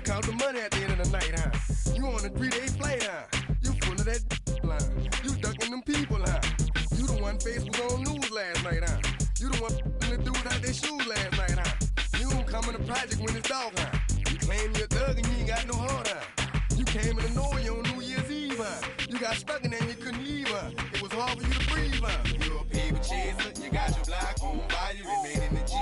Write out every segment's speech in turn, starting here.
count the money at the end of the night, huh? You on a 3-day flight, huh? You full of that line. You ducking them people, huh? You the one face was on news last night, huh? You the one the dude out their shoes last night, huh? You don't come in the project when it's dog, huh? You claim you're a thug and you ain't got no heart, huh? You came in the Norway on New Year's Eve, huh? You got stuck in there and you couldn't leave, huh? It was hard for you to breathe, huh? You're a paper chaser, you got your block on fire, you remain in the G.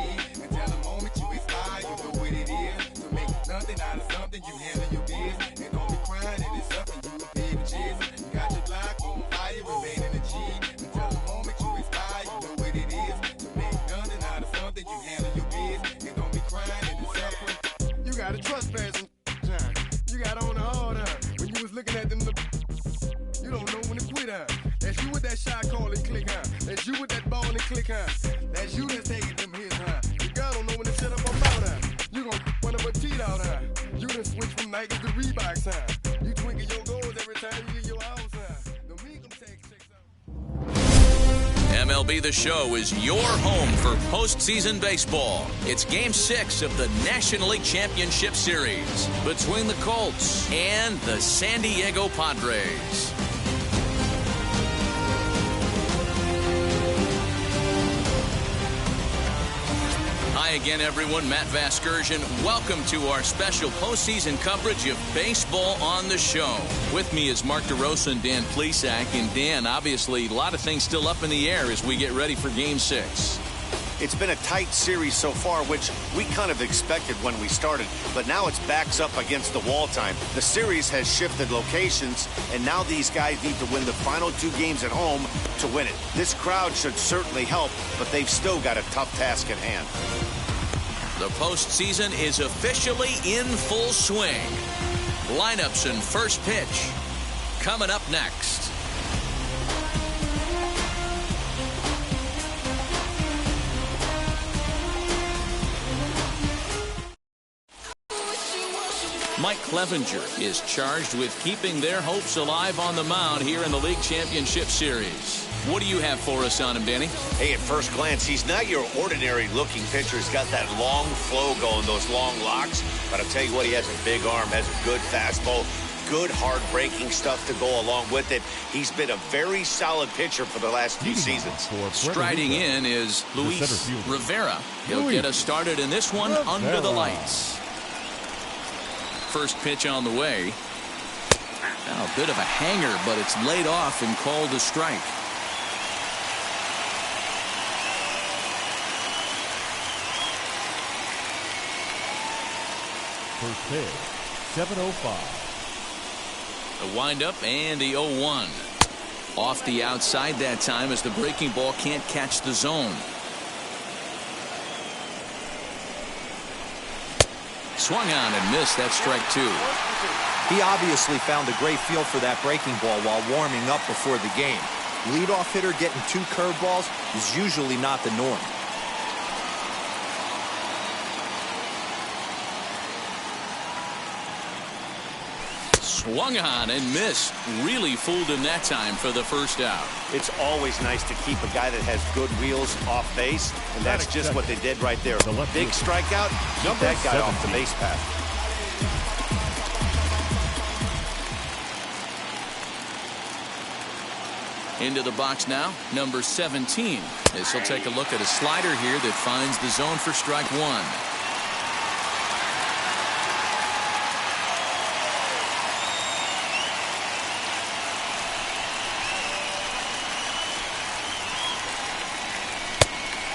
Until the moment you expire, you know what it is. To make nothing out of something, you handle your biz. And don't be crying, it is something, you a paper chaser. You got your block on fire, you remain in the G. Until the moment you expire, you know what it is. To make nothing out of something, you handle your biz. And don't be crying, it is something. You got a trespassing time. You got on the hard, huh? When you was looking at them, you don't know when to quit, huh? That's you with that shot call and click, huh? That's you with that ball and click, huh? That's you that's taking them hits, huh? Your girl don't know when to shut up about, huh? You gon' one of her teeth out, huh? You done switch from Nikes to Reeboks, huh? You twinkle your goals every time you leave your house, huh? Don't make them take checks out. MLB The Show is your home for postseason baseball. It's Game 6 of the National League Championship Series between the Colts and the San Diego Padres. Hi again, everyone. Matt Vasgersian. Welcome to our special postseason coverage of Baseball on the Show. With me is Mark DeRosa and Dan Plesac. And Dan, obviously, a lot of things still up in the air as we get ready for Game 6. It's been a tight series so far, which we kind of expected when we started, but now it's backs up against the wall time. The series has shifted locations, and now these guys need to win the final 2 games at home to win it. This crowd should certainly help, but they've still got a tough task at hand. The postseason is officially in full swing. Lineups and first pitch coming up next. Mike Clevenger is charged with keeping their hopes alive on the mound here in the League Championship Series. What do you have for us on him, Danny? Hey, at first glance, he's not your ordinary-looking pitcher. He's got that long flow going, those long locks. But I'll tell you what, he has a big arm, has a good fastball, good hard-breaking stuff to go along with it. He's been a very solid pitcher for the last few seasons. Striding in is Luis Rivera. He'll get us started in this one under the lights. First pitch on the way. Now a bit of a hanger, but it's laid off and called a strike. First pitch, 7:05. The windup and the 0-1. Off the outside that time as the breaking ball can't catch the zone. Swung on and missed. That strike 2. He obviously found a great feel for that breaking ball while warming up before the game. Leadoff hitter getting 2 curveballs is usually not the norm. Swung on and missed. Really fooled him that time for the first out. It's always nice to keep a guy that has good wheels off base, and that's just what they did right there. Big strikeout, keep that guy off the base path. Into the box now, number 17. This will take a look at a slider here that finds the zone for strike 1.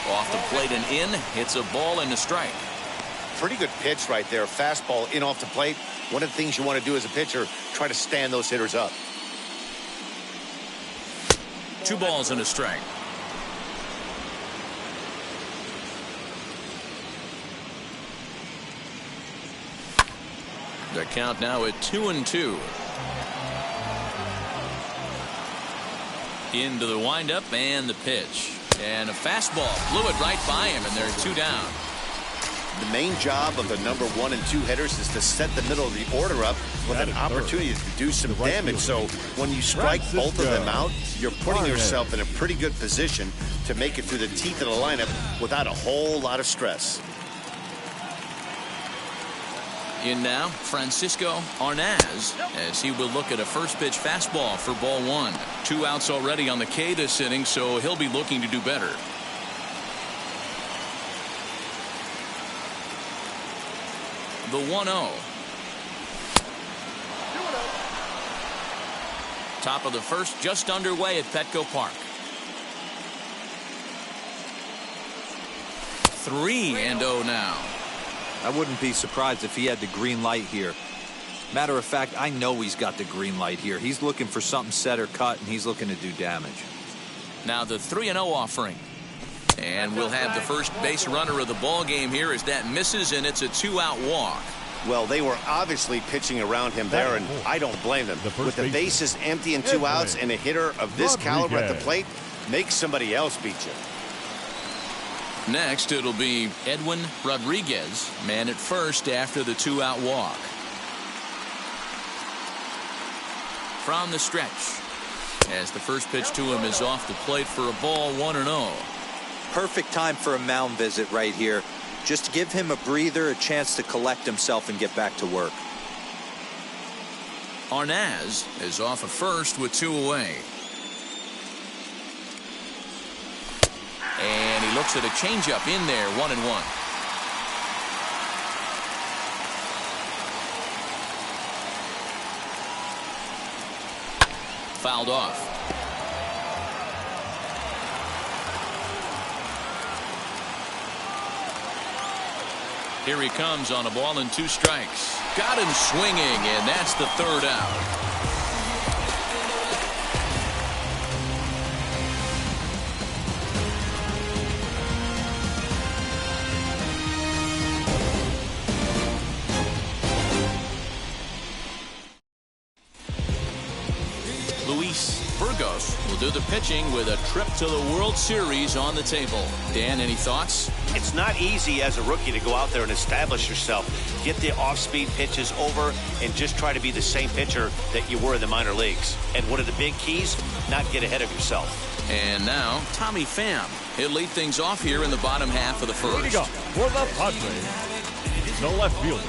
Off the plate and in, hits a ball and a strike. Pretty good pitch right there. Fastball in off the plate. One of the things you want to do as a pitcher, try to stand those hitters up. 2 balls and a strike. The count now at 2-2. Into the windup and the pitch. And a fastball blew it right by him, and they're 2 down. The main job of the number 1 and 2 hitters is to set the middle of the order up with an opportunity to do some damage. So when you strike both of them out, you're putting yourself in a pretty good position to make it through the teeth of the lineup without a whole lot of stress. In now, Francisco Arnaz, as he will look at a first pitch fastball for ball one. 2 outs already on the K this inning, so he'll be looking to do better. The 1-0. Top of the first, just underway at Petco Park. 3-0 now. I wouldn't be surprised if he had the green light here. Matter of fact, I know he's got the green light here. He's looking for something set or cut, and he's looking to do damage. Now the 3-0 offering. And we'll have the first base runner of the ball game here as that misses, and it's a 2-out walk. Well, they were obviously pitching around him there, and I don't blame them. With the bases empty and 2 outs, and a hitter of this caliber at the plate, make somebody else beat you. Next, it'll be Edwin Rodriguez, man at first after the 2-out walk. From the stretch, as the first pitch to him is off the plate for a ball, 1-0. Perfect time for a mound visit right here. Just give him a breather, a chance to collect himself and get back to work. Arnaz is off of first with 2 away. And he looks at a changeup in there, 1-1. Fouled off. Here he comes on a ball and 2 strikes. Got him swinging, and that's the 3rd out. Burgos will do the pitching with a trip to the World Series on the table. Dan, any thoughts? It's not easy as a rookie to go out there and establish yourself. Get the off-speed pitches over and just try to be the same pitcher that you were in the minor leagues. And one of the big keys, not get ahead of yourself. And now, Tommy Pham. He'll lead things off here in the bottom half of the first. Leading up for the Padres, the left fielder,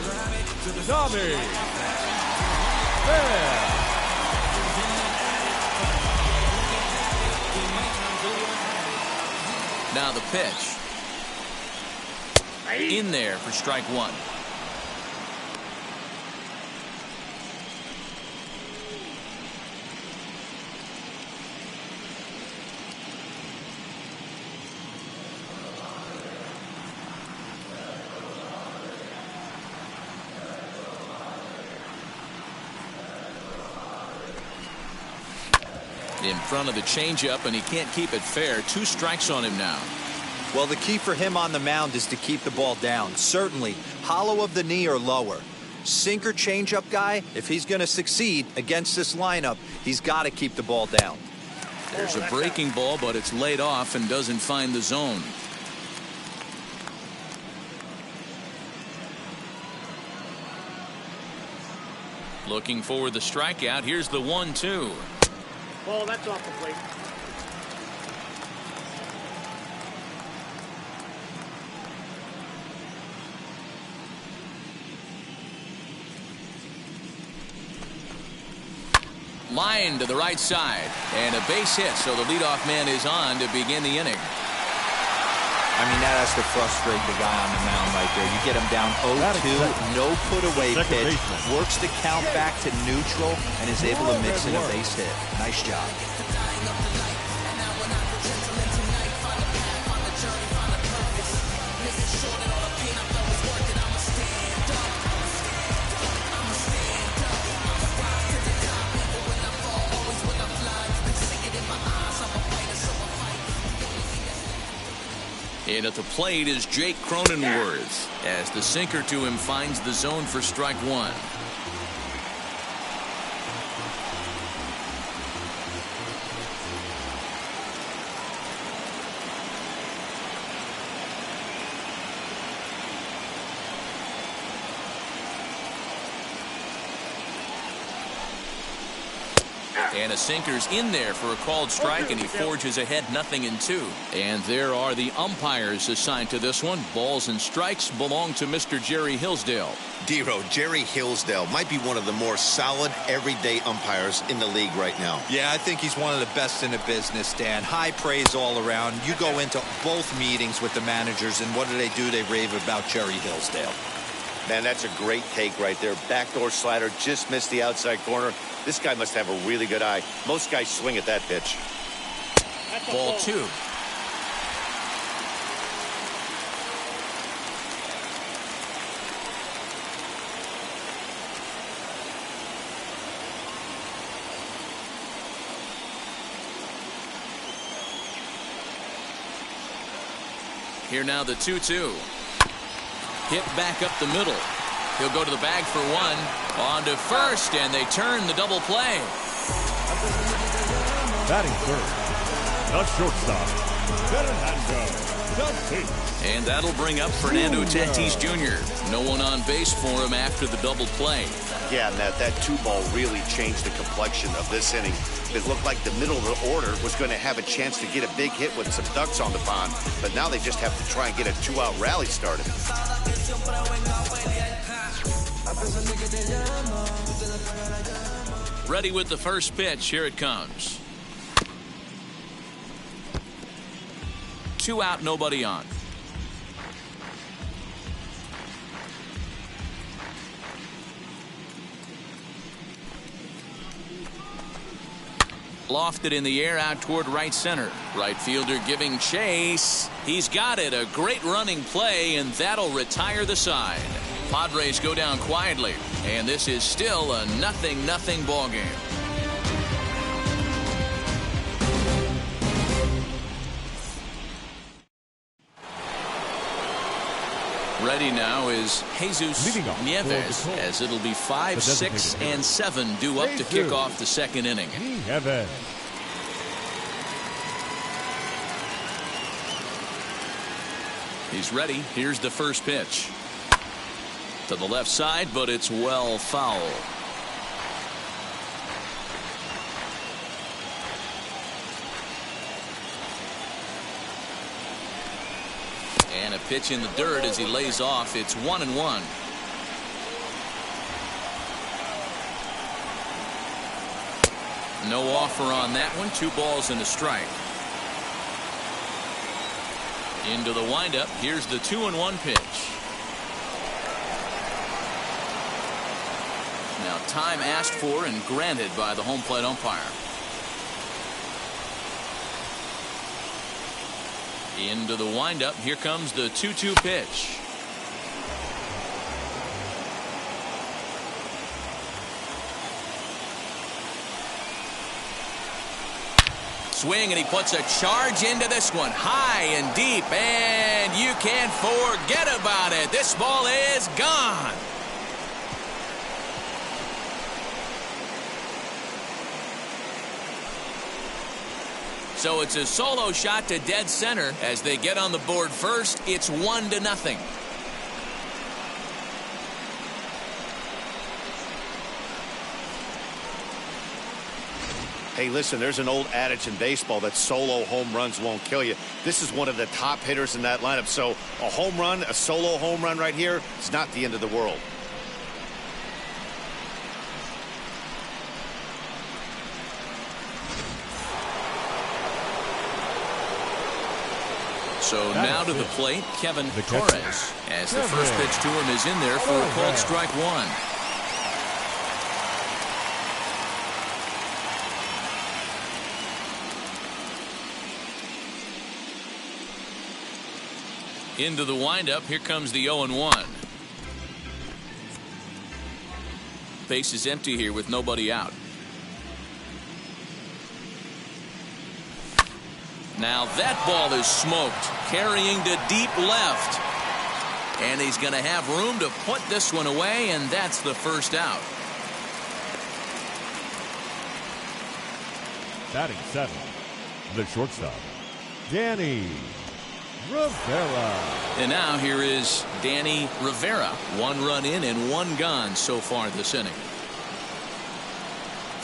Tommy Pham. Now the pitch. In there for strike 1. In front of the changeup, and he can't keep it fair. 2 strikes on him now. Well, the key for him on the mound is to keep the ball down. Certainly, hollow of the knee or lower. Sinker changeup guy, if he's going to succeed against this lineup, he's got to keep the ball down. There's a breaking ball, but it's laid off and doesn't find the zone. Looking for the strikeout. Here's the 1-2. Ball, that's off the plate. Line to the right side, and a base hit, so the leadoff man is on to begin the inning. I mean, that has to frustrate the guy on the mound right there. You get him down 0-2, no put-away pitch, works the count back to neutral, and is able to mix in a base hit. Nice job. And at the plate is Jake Cronenworth as the sinker to him finds the zone for strike 1. And a sinker's in there for a called strike, and he forges ahead 0-2. And there are the umpires assigned to this one. Balls and strikes belong to Mr. Jerry Hillsdale. Dero, Jerry Hillsdale might be one of the more solid everyday umpires in the league right now. Yeah, I think he's one of the best in the business, Dan. High praise all around. You go into both meetings with the managers, and what do? They rave about Jerry Hillsdale. Man, that's a great take right there. Backdoor slider, just missed the outside corner. This guy must have a really good eye. Most guys swing at that pitch. Ball 2. Here now the 2-2. Hit back up the middle. He'll go to the bag for one. On to first, and they turn the double play. Batting third, the shortstop, Fernando Tatis. And that'll bring up Fernando Tatis Jr. No one on base for him after the double play. Yeah, and that 2-ball really changed the complexion of this inning. It looked like the middle of the order was going to have a chance to get a big hit with some ducks on the pond, but now they just have to try and get a 2-out rally started. Ready with the first pitch. Here it comes. 2 out, nobody on. Lofted in the air out toward right center. Right fielder giving chase. He's got it. A great running play, and that'll retire the side. Padres go down quietly, and this is still a 0-0 ball game. Ready now is Jesus Nieves, as it'll be 5, 6, and 7 due up to kick off the second inning. Nieves. He's ready. Here's the first pitch. To the left side, but it's well foul. And a pitch in the dirt as he lays off. It's 1-1. No offer on that one. 2 balls and a strike. Into the windup. Here's the 2-1 pitch. Now time asked for and granted by the home plate umpire. Into the windup. Here comes the 2-2 pitch. Swing, and he puts a charge into this one. High and deep, and you can't forget about it. This ball is gone. So it's a solo shot to dead center as they get on the board first. It's 1-0. Hey, listen, there's an old adage in baseball that solo home runs won't kill you. This is one of the top hitters in that lineup. So a home run, a solo home run right here, it's not the end of the world. So now to the plate, Kevin Torres, as the first pitch to him is in there for a called strike 1. Into the windup. Here comes the 0-1. Base is empty here with nobody out. Now that ball is smoked, carrying to deep left. And he's going to have room to put this one away, and that's the first out. Batting 7, the shortstop, Danny Rivera. And now here is Danny Rivera. 1 run in and 1 gone so far this inning.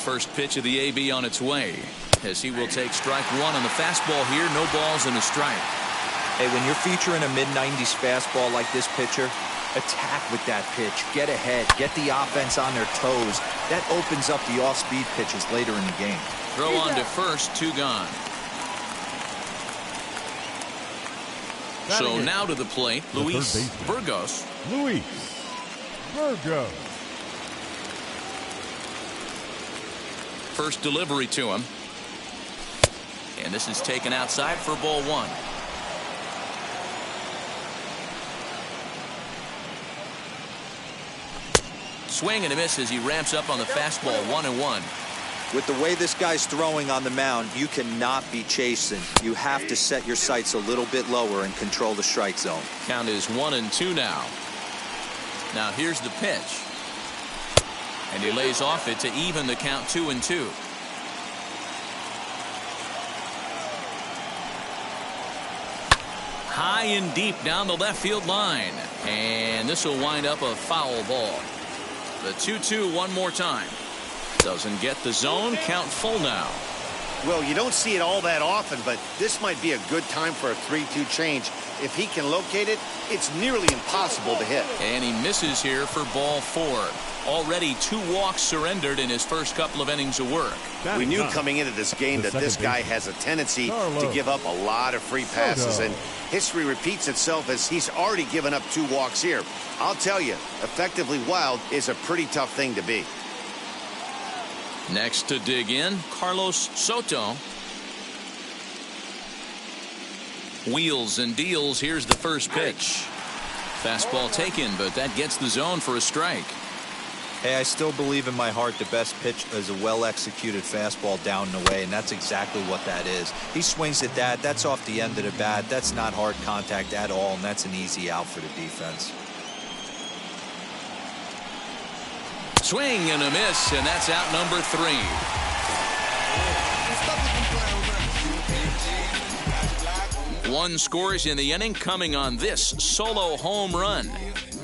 First pitch of the AB on its way, as he will take strike one on the fastball here. No balls and a strike. Hey, when you're featuring a mid-90s fastball like this pitcher, attack with that pitch. Get ahead. Get the offense on their toes. That opens up the off-speed pitches later in the game. Throw on to first, 2 gone. So now to the plate, Luis Burgos. Luis Burgos. First delivery to him. And this is taken outside for ball 1. Swing and a miss as he ramps up on the fastball. 1-1. With the way this guy's throwing on the mound, you cannot be chasing. You have to set your sights a little bit lower and control the strike zone. Count is 1-2 now. Now here's the pitch. And he lays off it to even the count. 2-2. High and deep down the left field line. And this will wind up a foul ball. The 2-2 one more time. Doesn't get the zone. Count full now. Well, you don't see it all that often, but this might be a good time for a 3-2 change. If he can locate it, it's nearly impossible to hit. And he misses here for ball 4. Already 2 walks surrendered in his first couple of innings of work. We knew coming into this game that this guy has a tendency to give up a lot of free passes, and history repeats itself as he's already given up 2 walks here. I'll tell you, effectively wild is a pretty tough thing to be. Next to dig in, Carlos Soto. Wheels and deals. Here's the first pitch. Fastball taken, but that gets the zone for a strike. Hey, I still believe in my heart the best pitch is a well-executed fastball down and away, and that's exactly what that is. He swings at that. That's off the end of the bat. That's not hard contact at all, and that's an easy out for the defense. Swing and a miss, and that's out number 3. One scores in the inning coming on this solo home run.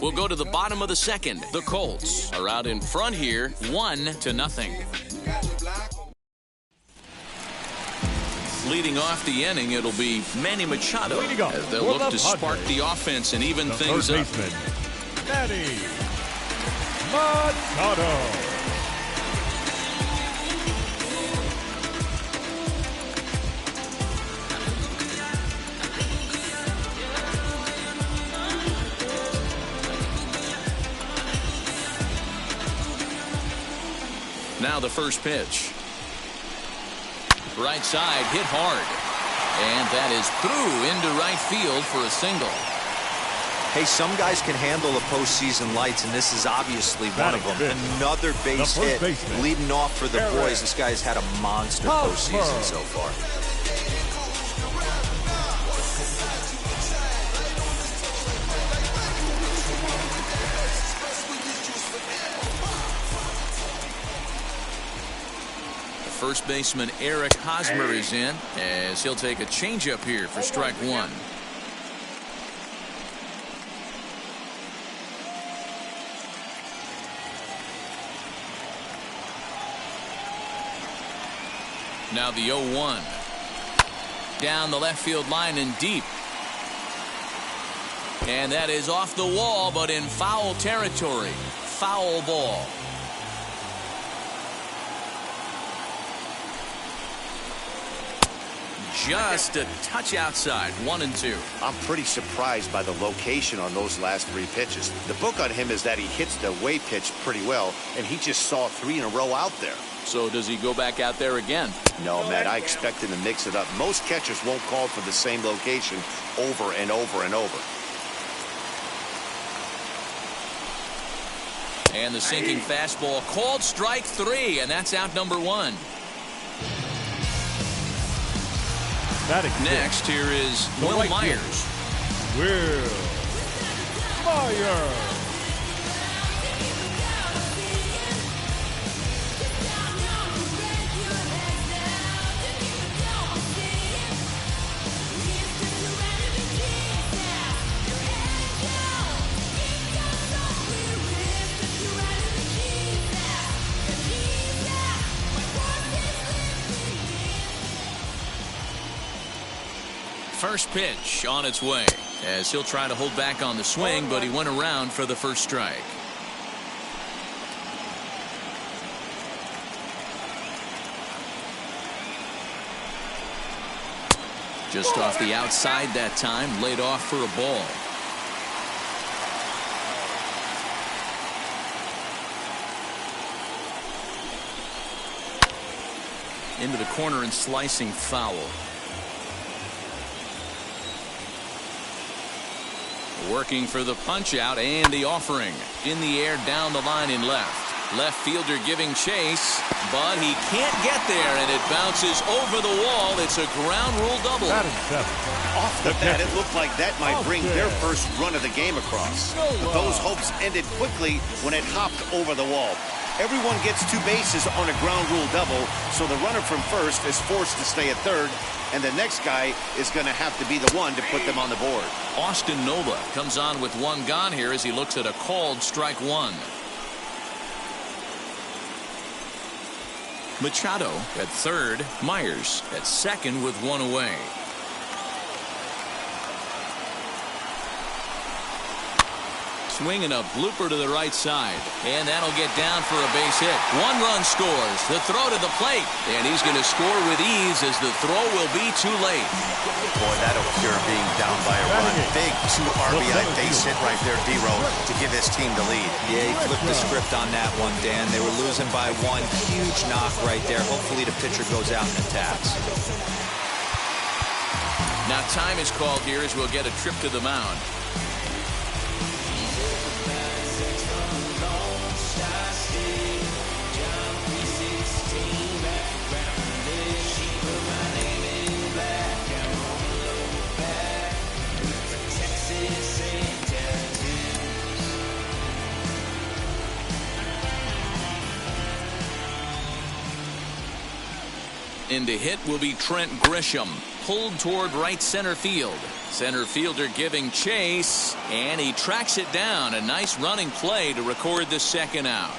We'll go to the bottom of the second. The Colts are out in front here, 1-0. Leading off the inning, it'll be Manny Machado as they'll look to spark the offense and even things up. Manny Machado. Now the first pitch. Right side, hit hard. And that is through into right field for a single. Hey, some guys can handle the postseason lights, and this is obviously one of them. Another base hit leading off for the boys. This guy's had a monster postseason so far. First baseman Eric Hosmer is in as he'll take a changeup here for strike 1. Now the 0-1. Down the left field line and deep. And that is off the wall, but in foul territory. Foul ball. Just a touch outside. 1-2. I'm pretty surprised by the location on those last 3 pitches. The book on him is that he hits the away pitch pretty well, and he just saw 3 in a row out there. So does he go back out there again? No, Matt, I expect him to mix it up. Most catchers won't call for the same location over and over and over. And the sinking fastball called strike 3, and that's out number 1. Next, here is Will Myers. Will Myers. First pitch on its way, as he'll try to hold back on the swing, but he went around for the first strike. Just off the outside that time, laid off for a ball. Into the corner and slicing foul. Working for the punch out and the offering. In the air down the line in left. Left fielder giving chase, but he can't get there, and it bounces over the wall. It's a ground rule double. Off the bat, it looked like that might bring their first run of the game across. But those hopes ended quickly when it hopped over the wall. Everyone gets 2 bases on a ground rule double, so the runner from first is forced to stay at third, and the next guy is going to have to be the one to put them on the board. Austin Nola comes on with 1 gone here as he looks at a called strike 1. Machado at third, Myers at second with 1 away. Swinging a blooper to the right side, and that'll get down for a base hit. 1 run scores. The throw to the plate, and he's going to score with ease as the throw will be too late. Boy, that'll cure being down by a run. Big 2 RBI base hit right there, D-Row, to give his team the lead. Yeah, he flipped the script on that one, Dan. They were losing by 1. Huge knock right there. Hopefully the pitcher goes out and attacks. Now time is called here as we'll get a trip to the mound. In to hit will be Trent Grisham, pulled toward right center field. Center fielder giving chase, and he tracks it down. A nice running play to record the second out.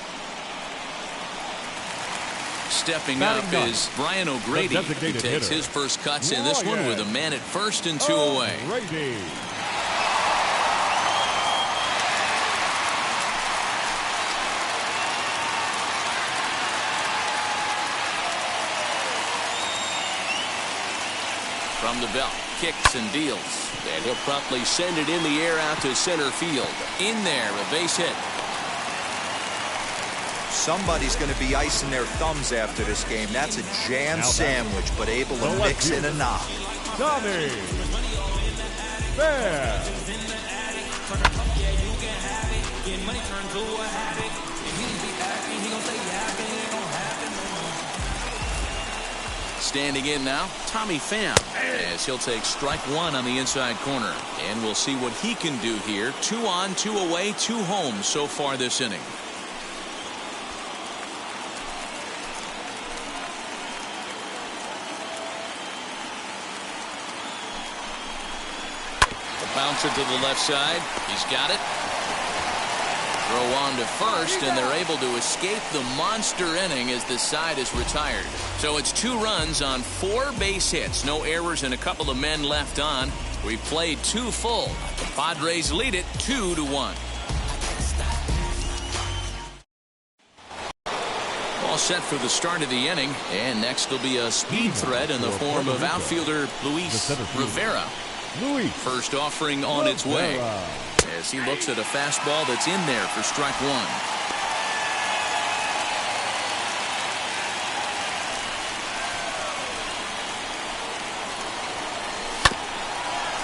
Stepping up is Brian O'Grady. He takes his first cuts in this one with a man at first and 2 away. From the belt, kicks and deals, and he'll promptly send it in the air out to center field. In there, a base hit. Somebody's going to be icing their thumbs after this game. That's a jam sandwich, but able to mix in a knock. Tommy Fair. Standing in now, Tommy Pham, as he'll take strike 1 on the inside corner. And we'll see what he can do here. 2 on, 2 away, 2 home so far this inning. The bouncer to the left side. He's got it. Throw on to first, and they're able to escape the monster inning as the side is retired. So it's 2 runs on 4 base hits. No errors and a couple of men left on. We've played 2 full. The Padres lead it 2-1. All set for the start of the inning. And next will be a speed threat in the form of outfielder Luis Rivera. First offering on its way, as he looks at a fastball that's in there for strike 1.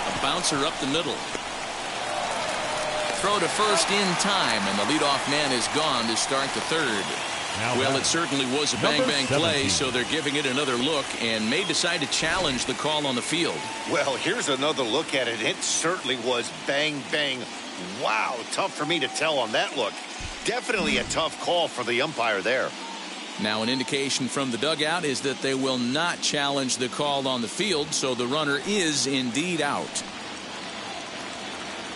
A bouncer up the middle. Throw to first in time, and the leadoff man is gone to start the third. Well, it certainly was a bang-bang play, so they're giving it another look and may decide to challenge the call on the field. Well, here's another look at it. It certainly was bang-bang. Wow, tough for me to tell on that look. Definitely a tough call for the umpire there. Now, an indication from the dugout is that they will not challenge the call on the field, so the runner is indeed out.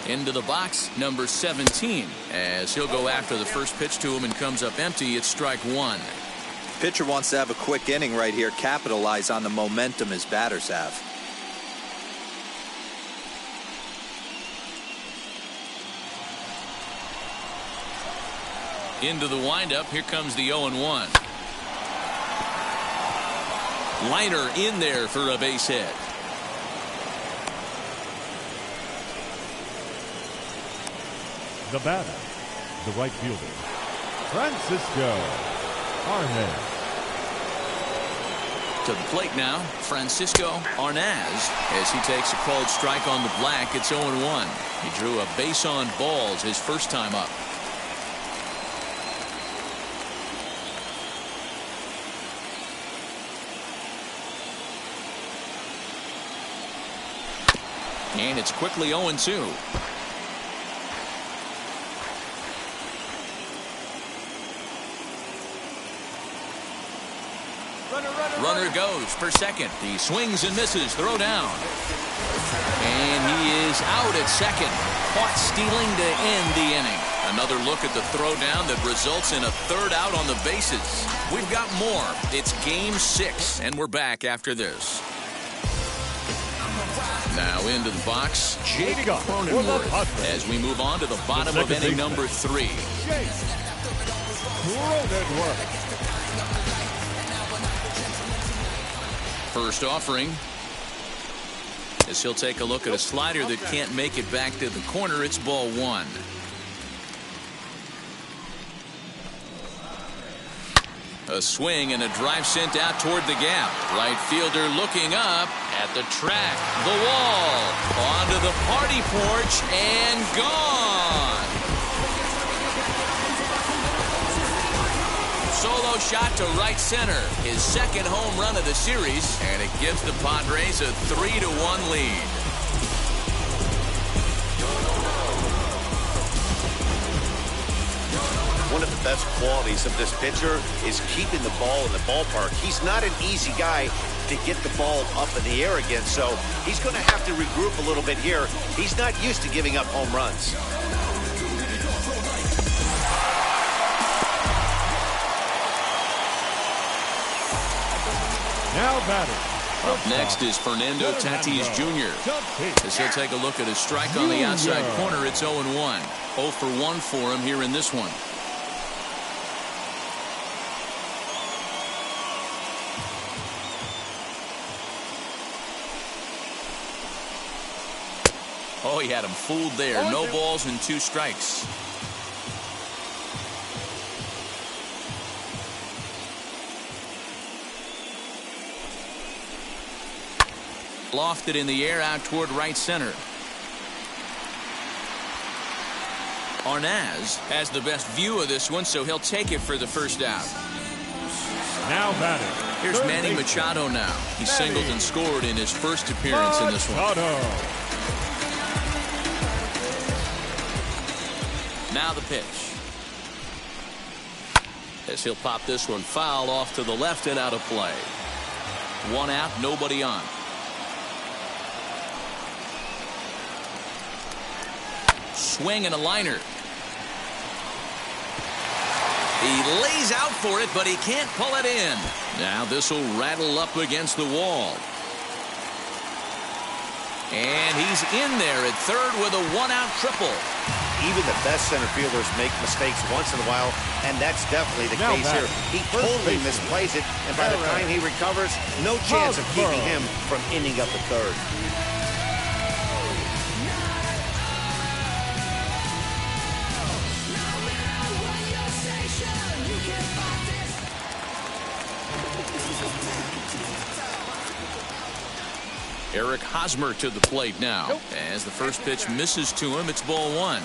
Into the box, number 17, as he'll go after the first pitch to him and comes up empty. It's strike 1. Pitcher wants to have a quick inning right here, capitalize on the momentum his batters have. Into the windup. Here comes the 0-1. Liner in there for a base hit. The batter, the right fielder, Francisco Arnaz. To the plate now, Francisco Arnaz, as he takes a called strike on the black. It's 0-1. He drew a base on balls his first time up. And it's quickly 0-2. Runner goes for second. He swings and misses. Throw down. And he is out at second. Caught stealing to end the inning. Another look at the throw down that results in a third out on the bases. We've got more. It's game 6, and we're back after this. Now into the box, Jake Cronenworth, as we move on to the bottom of inning number 3. Cronenworth. First offering, as he'll take a look at a slider that can't make it back to the corner. It's ball 1. A swing and a drive sent out toward the gap. Right fielder looking up at the track, the wall, onto the party porch, and gone. Solo shot to right center, his second home run of the series, and it gives the Padres a 3-1 lead. One of the best qualities of this pitcher is keeping the ball in the ballpark. He's not an easy guy to get the ball up in the air again, so he's going to have to regroup a little bit here. He's not used to giving up home runs. Now batting. Up next is Fernando Tatis Jr. As he'll take a look at a strike on the outside corner. It's 0-1. 0 for 1 for him here in this one. Oh, he had him fooled there. No balls and 2 strikes. Lofted in the air out toward right center. Arnaz has the best view of this one, so he'll take it for the first out. Now batting. Here's Manny Machado now. He singled and scored in his first appearance in this one. Now the pitch. As he'll pop this one foul off to the left and out of play. 1 out, nobody on. Swing and a liner. He lays out for it, but he can't pull it in. Now this will rattle up against the wall. And he's in there at third with a 1-out triple. Even the best center fielders make mistakes once in a while, and that's definitely the case here. He totally misplays it, and by the time he recovers, no chance of keeping him from ending up at third. Eric Hosmer to the plate now. As the first pitch misses to him, it's ball 1.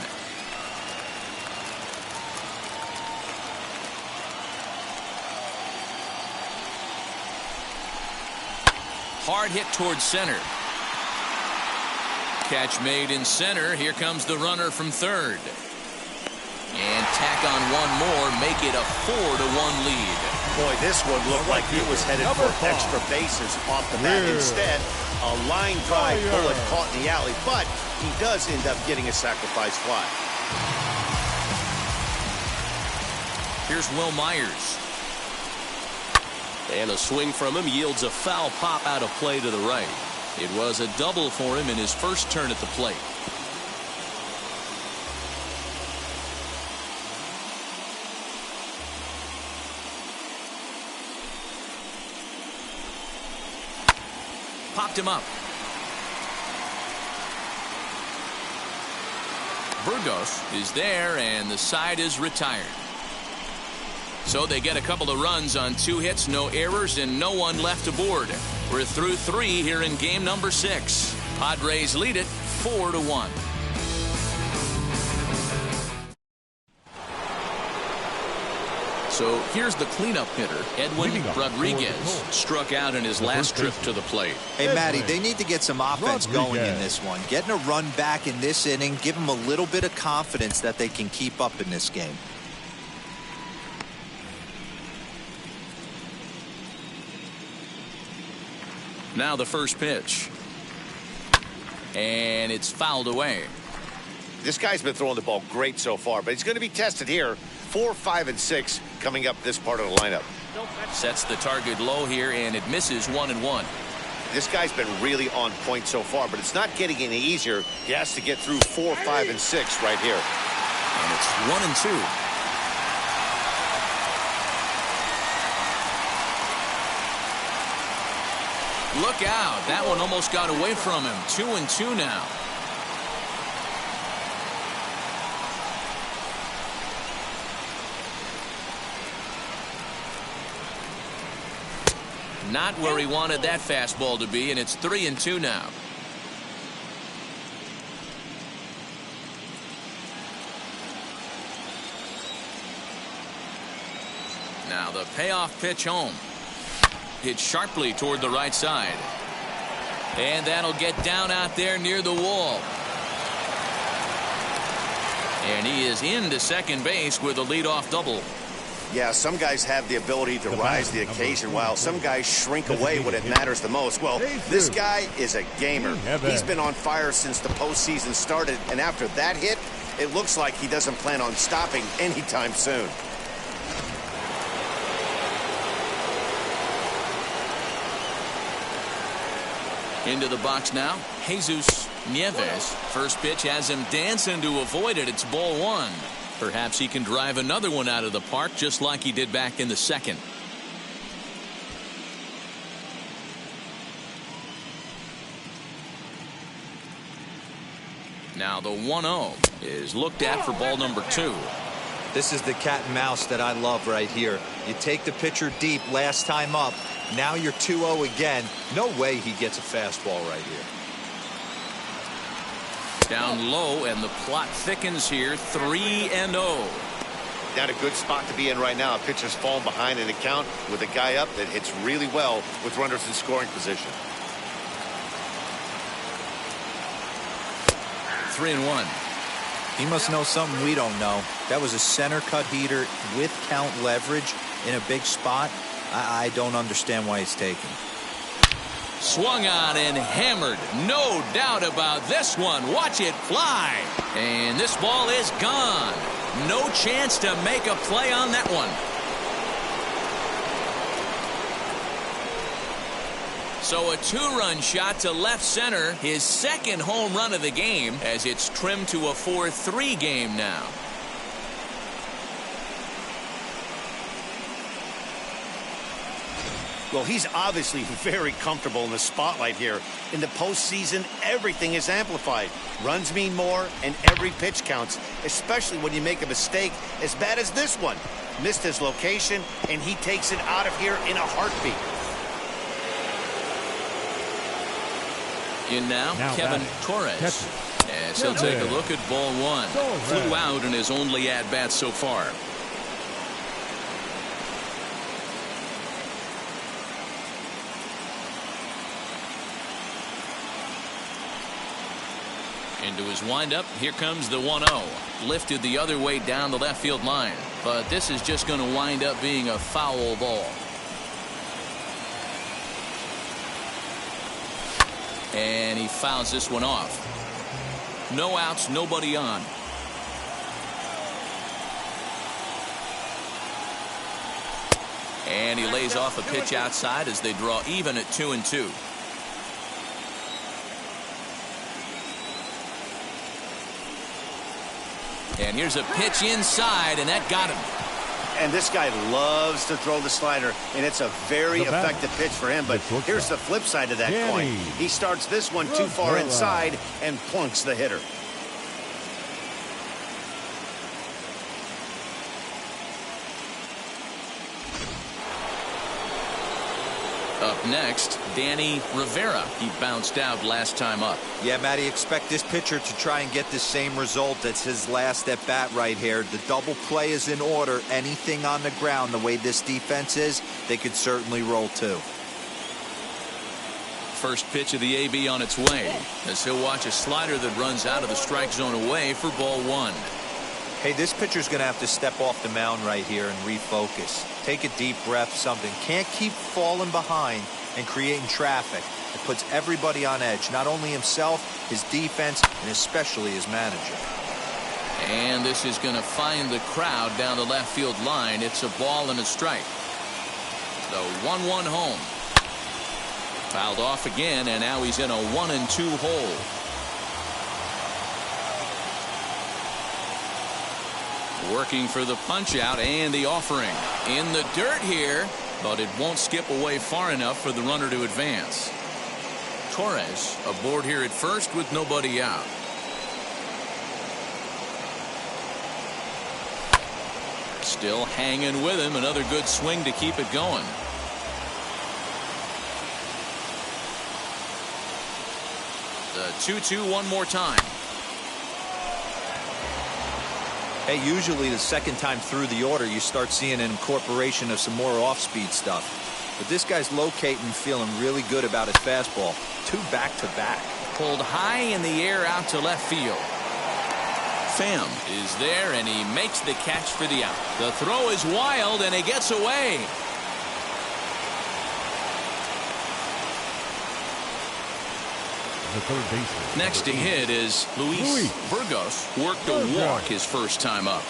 Hard hit towards center. Catch made in center. Here comes the runner from third. And tack on one more, make it a 4-1 lead. Boy, this one looked like he was headed for extra bases off the bat. Instead, a line drive bullet caught in the alley, but he does end up getting a sacrifice fly. Here's Will Myers. And a swing from him yields a foul pop out of play to the right. It was a double for him in his first turn at the plate. popped him up. Burgos is there, and the side is retired. So they get a couple of runs on 2 hits, no errors, and no one left aboard. We're through 3 here in game number 6. Padres lead it 4-1. So here's the cleanup hitter. Edwin Rodriguez struck out in his last trip to the plate. Hey, Matty, they need to get some offense going in this one. Getting a run back in this inning, give them a little bit of confidence that they can keep up in this game. Now the first pitch. And it's fouled away. This guy's been throwing the ball great so far, but he's going to be tested here. 4, 5, and 6 coming up this part of the lineup. Sets the target low here, and it misses 1-1. This guy's been really on point so far, but it's not getting any easier. He has to get through 4, 5, and 6 right here. And it's 1-2. Look out. That one almost got away from him. 2-2 now. Not where he wanted that fastball to be, and it's 3-2 now. Now the payoff pitch home. Hit sharply toward the right side. And that'll get down out there near the wall. And he is into second base with a leadoff double. Yeah, some guys have the ability to rise the occasion while some guys shrink away when it matters the most. Well, this guy is a gamer. He's been on fire since the postseason started, and after that hit, it looks like he doesn't plan on stopping anytime soon. Into the box now, Jesus Nieves. First pitch has him dancing to avoid it. It's ball 1. Perhaps he can drive another one out of the park just like he did back in the second. Now the 1-0 is looked at for ball number 2. This is the cat and mouse that I love right here. You take the pitcher deep last time up. Now you're 2-0 again. No way he gets a fastball right here. Down low, and the plot thickens here. 3-0. Not a good spot to be in right now. A pitcher's falling behind in the count with a guy up that hits really well with runners in scoring position. 3-1. He must know something we don't know. That was a center cut heater with count leverage in a big spot. I don't understand why he's taken. Swung on and hammered. No doubt about this one. Watch it fly. And this ball is gone. No chance to make a play on that one. So a 2-run shot to left center. His second home run of the game as it's trimmed to a 4-3 game now. Well, he's obviously very comfortable in the spotlight here. In the postseason, everything is amplified. Runs mean more, and every pitch counts, especially when you make a mistake as bad as this one. Missed his location, and he takes it out of here in a heartbeat. In now Kevin Torres. As he'll take a look at ball 1. Flew out in his only at-bat so far. Into his windup. Here comes the 1-0. Lifted the other way down the left field line. But this is just going to wind up being a foul ball. And he fouls this one off. No outs, nobody on. And he lays off a pitch outside as they draw even at 2-2. And here's a pitch inside, and that got him. And this guy loves to throw the slider, and it's a very effective pitch for him. But here's the flip side of that coin. He starts this one too far inside and plunks the hitter. Up next, Danny Rivera. He bounced out last time up. Yeah, Matty, expect this pitcher to try and get the same result as his last at bat right here. The double play is in order. Anything on the ground, the way this defense is, they could certainly roll too. First pitch of the AB on its way, as he'll watch a slider that runs out of the strike zone away for ball one. Hey, this pitcher's going to have to step off the mound right here and refocus. Take a deep breath, something. Can't keep falling behind and creating traffic. It puts everybody on edge, not only himself, his defense, and especially his manager. And this is going to find the crowd down the left field line. It's a ball and a strike. The 1-1 home. Fouled off again, and now he's in a 1-2 hole. Working for the punch out and the offering in the dirt here, but it won't skip away far enough for the runner to advance. Torres aboard here at first with nobody out. Still hanging with him. Another good swing to keep it going. The 2-2 one more time. Hey, usually the second time through the order, you start seeing an incorporation of some more off-speed stuff. But this guy's locating, feeling really good about his fastball. 2 back-to-back. Pulled high in the air out to left field. Pham is there, and he makes the catch for the out. The throw is wild, and it gets away. The third baseman. Next to hit is Luis Burgos. Worked a walk his first time up.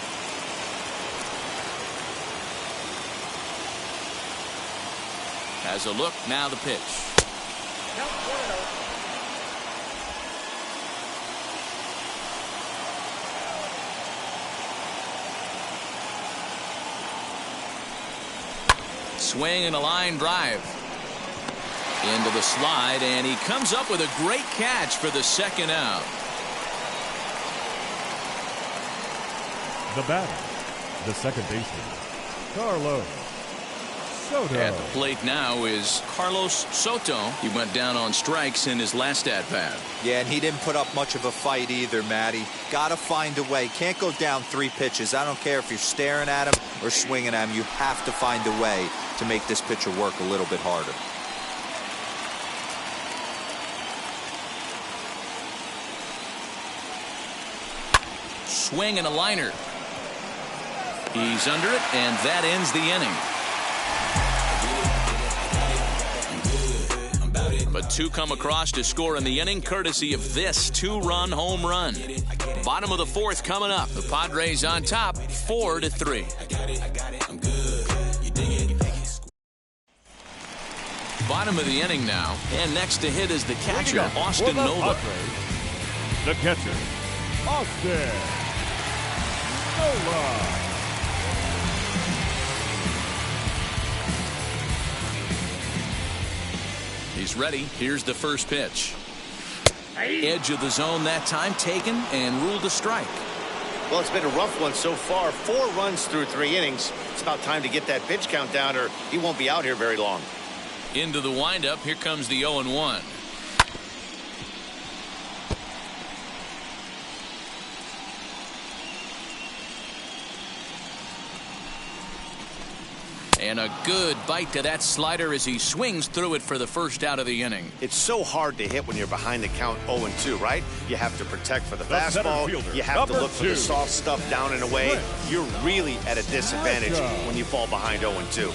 Has a look, now the pitch. Swing and a line drive. Into the slide, and he comes up with a great catch for the second out. The batter, the second baseman, Carlos Soto. At the plate now is Carlos Soto. He went down on strikes in his last at-bat. Yeah, and he didn't put up much of a fight either, Matty. Gotta find a way. Can't go down 3 pitches. I don't care if you're staring at him or swinging at him. You have to find a way to make this pitcher work a little bit harder. Swing and a liner. He's under it, and that ends the inning. But 2 come across to score in the inning, courtesy of this 2-run home run. Bottom of the 4th coming up. The Padres on top, 4-3. Bottom of the inning now, and next to hit is the catcher, Austin Nova. The catcher, Austin Nova. He's ready. Here's the first pitch. Edge of the zone that time, taken and ruled a strike. Well, it's been a rough one so far. 4 runs through 3 innings. It's about time to get that pitch count down, or he won't be out here very long. Into the windup. Here comes the 0-1. And a good bite to that slider as he swings through it for the first out of the inning. It's so hard to hit when you're behind the count 0-2, right? You have to protect for the fastball. You have to look for the soft stuff down and away. You're really at a disadvantage when you fall behind 0-2.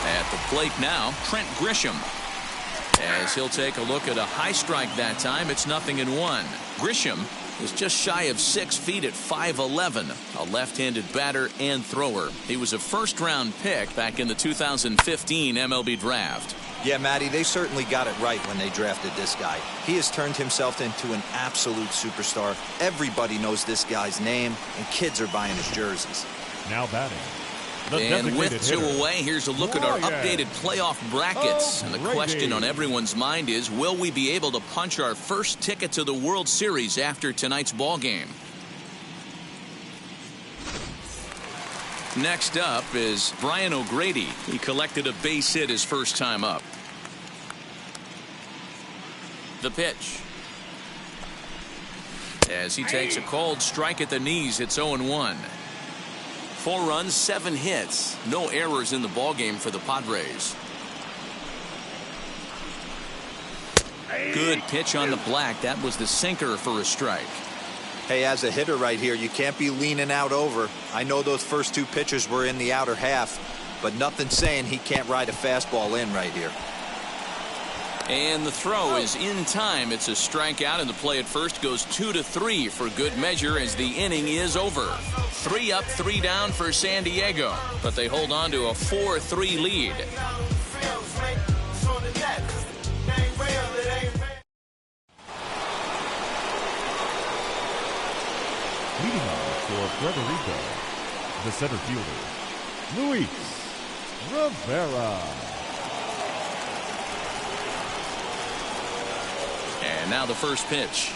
At the plate now, Trent Grisham. As he'll take a look at a high strike that time, it's 0-1. Grisham is just shy of 6 feet at 5'11", a left-handed batter and thrower. He was a first-round pick back in the 2015 MLB draft. Yeah, Matty, they certainly got it right when they drafted this guy. He has turned himself into an absolute superstar. Everybody knows this guy's name, and kids are buying his jerseys. Now batting. And with 2 away, here's a look at our updated playoff brackets. Oh, And the question on everyone's mind is, will we be able to punch our first ticket to the World Series after tonight's ball game? Next up is Brian O'Grady. He collected a base hit his first time up. The pitch. As he takes a cold strike at the knees, it's 0-1. 4 runs, 7 hits. No errors in the ballgame for the Padres. Good pitch on the black. That was the sinker for a strike. Hey, as a hitter right here, you can't be leaning out over. I know those first 2 pitches were in the outer half, but nothing saying he can't ride a fastball in right here. And the throw is in time. It's a strikeout, and the play at first goes 2-3 for good measure as the inning is over. 3 up, 3 down for San Diego, but they hold on to a 4-3 lead. Leading off for Puerto Rico, the center fielder, Luis Rivera. And now the first pitch.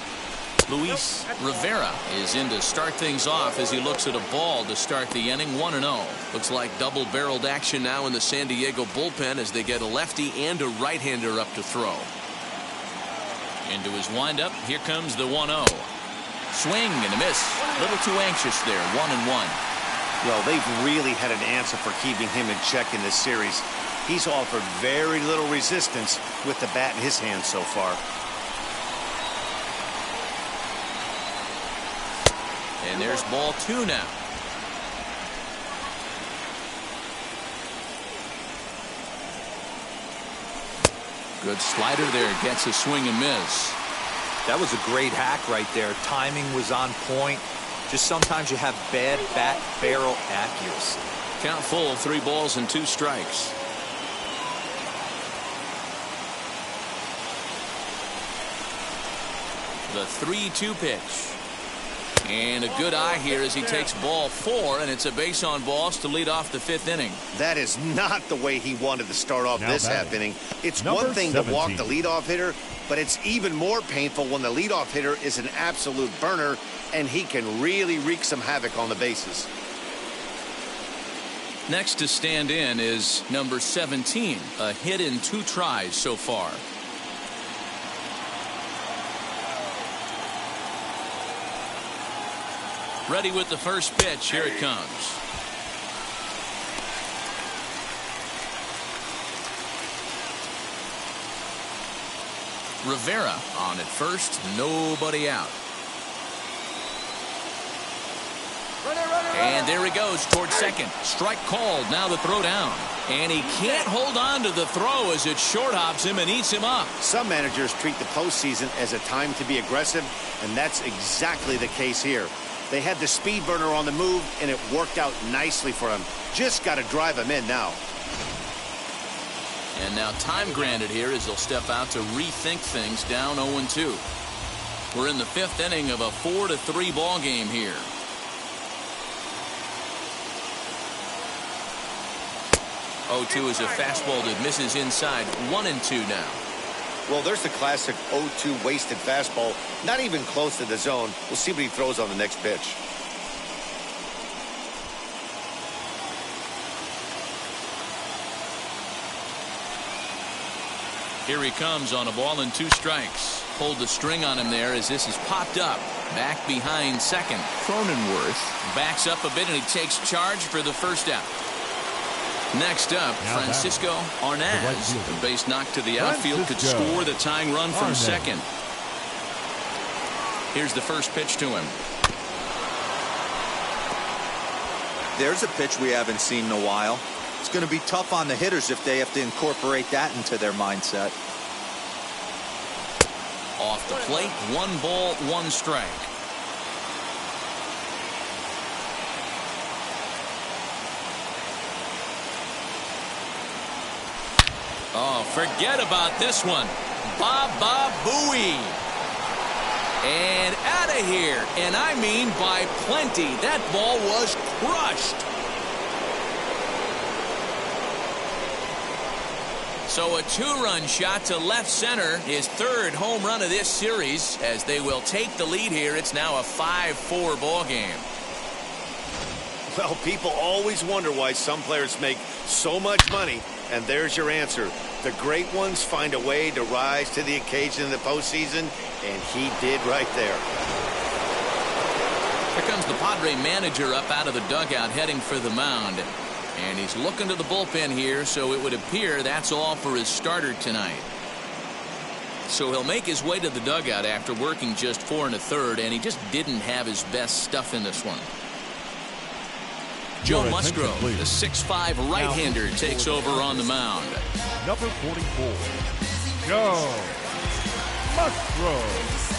Luis Rivera is in to start things off as he looks at a ball to start the inning. 1-0. Looks like double-barreled action now in the San Diego bullpen as they get a lefty and a right-hander up to throw. Into his windup. Here comes the 1-0. Swing and a miss. A little too anxious there. 1-1. Well, they've really had an answer for keeping him in check in this series. He's offered very little resistance with the bat in his hand so far. And there's ball 2 now. Good slider there. Gets a swing and miss. That was a great hack right there. Timing was on point. Just sometimes you have bad bat barrel accuracy. Count full, 3 balls and 2 strikes. The 3-2 pitch. And a good eye here as he takes ball 4, and it's a base on balls to lead off the 5th inning. That is not the way he wanted to start off this half inning. It's one thing to walk the leadoff hitter, but it's even more painful when the leadoff hitter is an absolute burner, and he can really wreak some havoc on the bases. Next to stand in is number 17, a hit in 2 tries so far. Ready with the first pitch. Here it comes. Rivera on at first. Nobody out. And there he goes towards second. Strike called. Now the throw down. And he can't hold on to the throw as it short hops him and eats him up. Some managers treat the postseason as a time to be aggressive, and that's exactly the case here. They had the speed burner on the move, and it worked out nicely for him. Just got to drive him in now. And now time granted here as they'll step out to rethink things down 0-2. We're in the 5th inning of a 4-3 ball game here. 0-2 is a fastball that misses inside. 1-2 now. Well, there's the classic 0-2 wasted fastball. Not even close to the zone. We'll see what he throws on the next pitch. Here he comes on a ball and 2 strikes. Pulled the string on him there as this is popped up. Back behind second. Cronenworth backs up a bit and he takes charge for the first out. Next up, Francisco Arnaz. The base knock to the outfield could score the tying run from second. Here's the first pitch to him. There's a pitch we haven't seen in a while. It's going to be tough on the hitters if they have to incorporate that into their mindset. Off the plate, 1 ball, 1 strike. Oh, forget about this one. Baba Booey. And out of here. And I mean by plenty. That ball was crushed. So a two-run shot to left center, his third home run of this series. As they will take the lead here, it's now a 5-4 ball game. Well, people always wonder why some players make so much money, and there's your answer. The great ones find a way to rise to the occasion in the postseason, and he did right there. Here comes the Padre manager up out of the dugout heading for the mound. And he's looking to the bullpen here, so it would appear that's all for his starter tonight. So he'll make his way to the dugout after working just 4 1/3, and he just didn't have his best stuff in this one. Joe Musgrove, the 6'5" right-hander, takes over on the mound. Number 44, Joe Musgrove.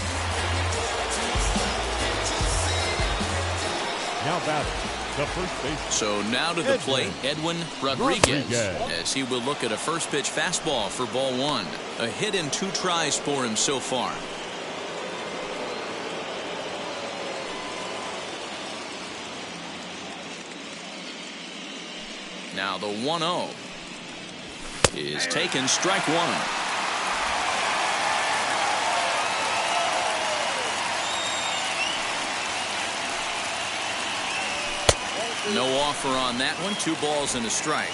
Now batting, the first baseman. So now to the plate, Edwin Rodriguez, as he will look at a first pitch fastball for ball 1. A hit in 2 tries for him so far. Now the 1-0 is taken, strike 1. No offer on that one. 2 balls and a strike.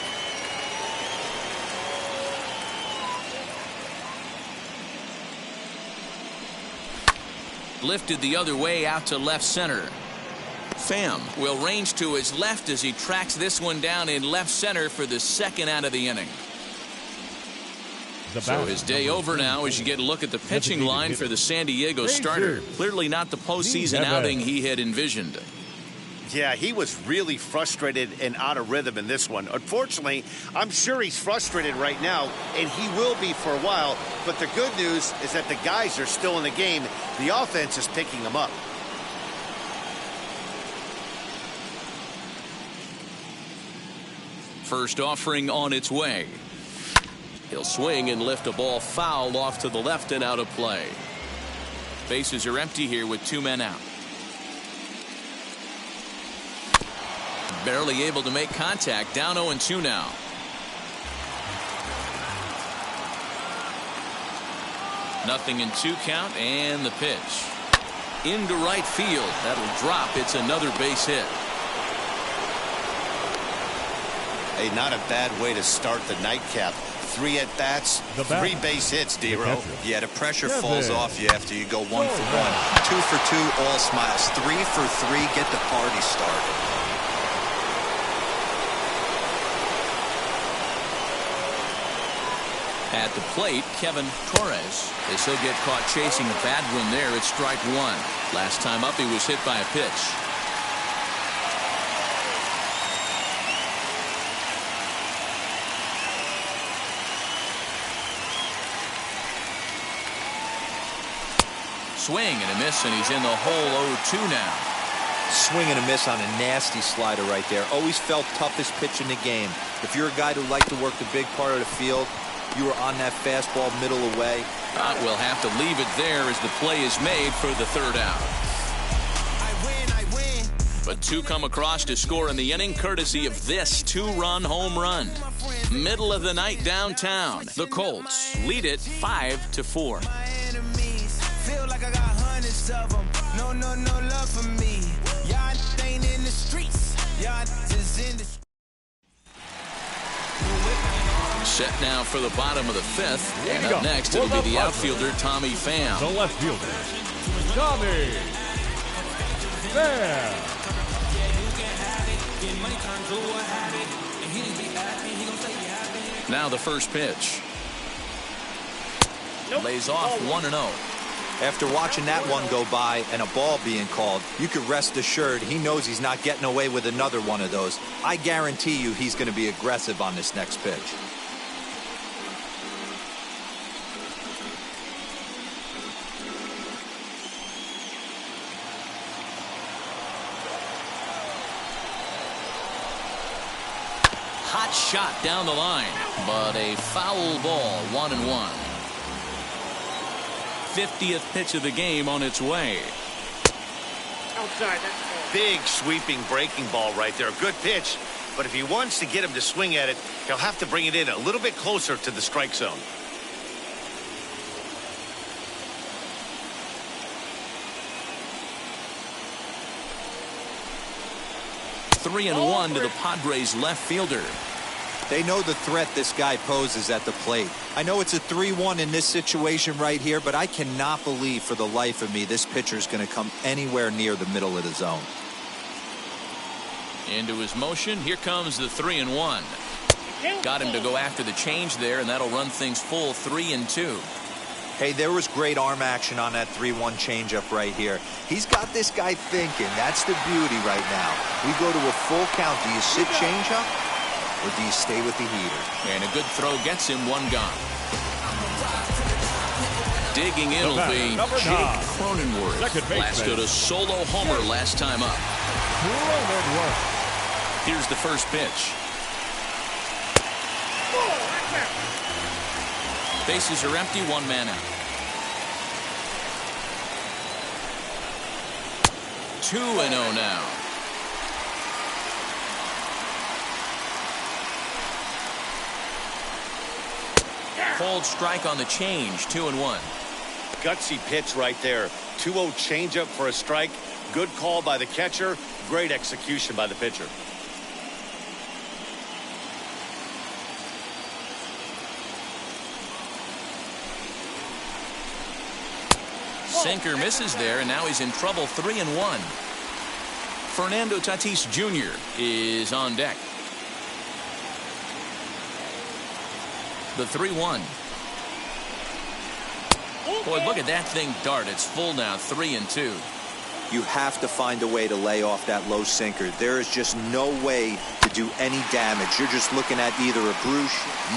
Lifted the other way out to left center. Pham will range to his left as he tracks this one down in left center for the second out of the inning. So his day over now as you get a look at the pitching line for the San Diego starter. Clearly not the postseason outing he had envisioned. Yeah, he was really frustrated and out of rhythm in this one. Unfortunately, I'm sure he's frustrated right now, and he will be for a while. But the good news is that the guys are still in the game. The offense is picking them up. First offering on its way. He'll swing and lift a ball foul off to the left and out of play. Bases are empty here with 2 men out. Barely able to make contact. Down 0-2 now. Nothing in 2 count, and the pitch into right field. That'll drop. It's another base hit. Hey, not a bad way to start the nightcap. 3 at-bats, 3 base hits, D-Row. Yeah, the pressure falls off you after you go 1 for 1. 2 for 2, all smiles. 3 for 3, get the party started. At the plate, Kevin Torres, as he'll get caught chasing a bad one there. It's strike 1. Last time up, he was hit by a pitch. Swing and a miss, and he's in the hole 0-2 now. Swing and a miss on a nasty slider right there. Always felt toughest pitch in the game. If you're a guy who likes to work the big part of the field, you were on that fastball middle away. We'll have to leave it there as the play is made for the 3rd out. I win. But 2 come across to score in the inning, courtesy of this 2-run home run. Middle of the night downtown. The Colts lead it 5-4. Feel like I got hundreds of them. No love for me. Y'all ain't in the streets. Y'all is in the. Set now for the bottom of the 5th. And up next, it'll be the outfielder, Tommy Pham. The left fielder, Tommy Pham. Now the first pitch. Lays off 1-0. After watching that one go by and a ball being called, you could rest assured he knows he's not getting away with another one of those. I guarantee you he's going to be aggressive on this next pitch. hot shot down the line, but a foul ball, 1-1. 50th pitch of the game on its way. Outside, that's all. Big sweeping breaking ball right there. Good pitch. But if he wants to get him to swing at it, he'll have to bring it in a little bit closer to the strike zone. 3-1 to the Padres left fielder. They know the threat this guy poses at the plate. I know it's a 3-1 in this situation right here, but I cannot believe for the life of me this pitcher is going to come anywhere near the middle of the zone. Into his motion. Here comes the 3-1. Got him to go after the change there, and that'll run things full 3-2. Hey, there was great arm action on that 3-1 changeup right here. He's got this guy thinking. That's the beauty right now. We go to a full count. Do you sit changeup, or do you stay with the heater? And a good throw gets him one gone. Digging in will be Jake Cronenworth. Blasted a solo homer last time up. Here's the first pitch. Bases are empty, one man out. 2-0 now. Cold strike on the change, 2-1. Gutsy pitch right there. 2-0 changeup for a strike. Good call by the catcher. Great execution by the pitcher. Sinker misses there, and now he's in trouble. 3-1. Fernando Tatis Jr. is on deck. The 3-1. Boy, look at that thing dart. It's full now, 3-2. You have to find a way to lay off that low sinker. There is just no way to do any damage. You're just looking at either a bruise.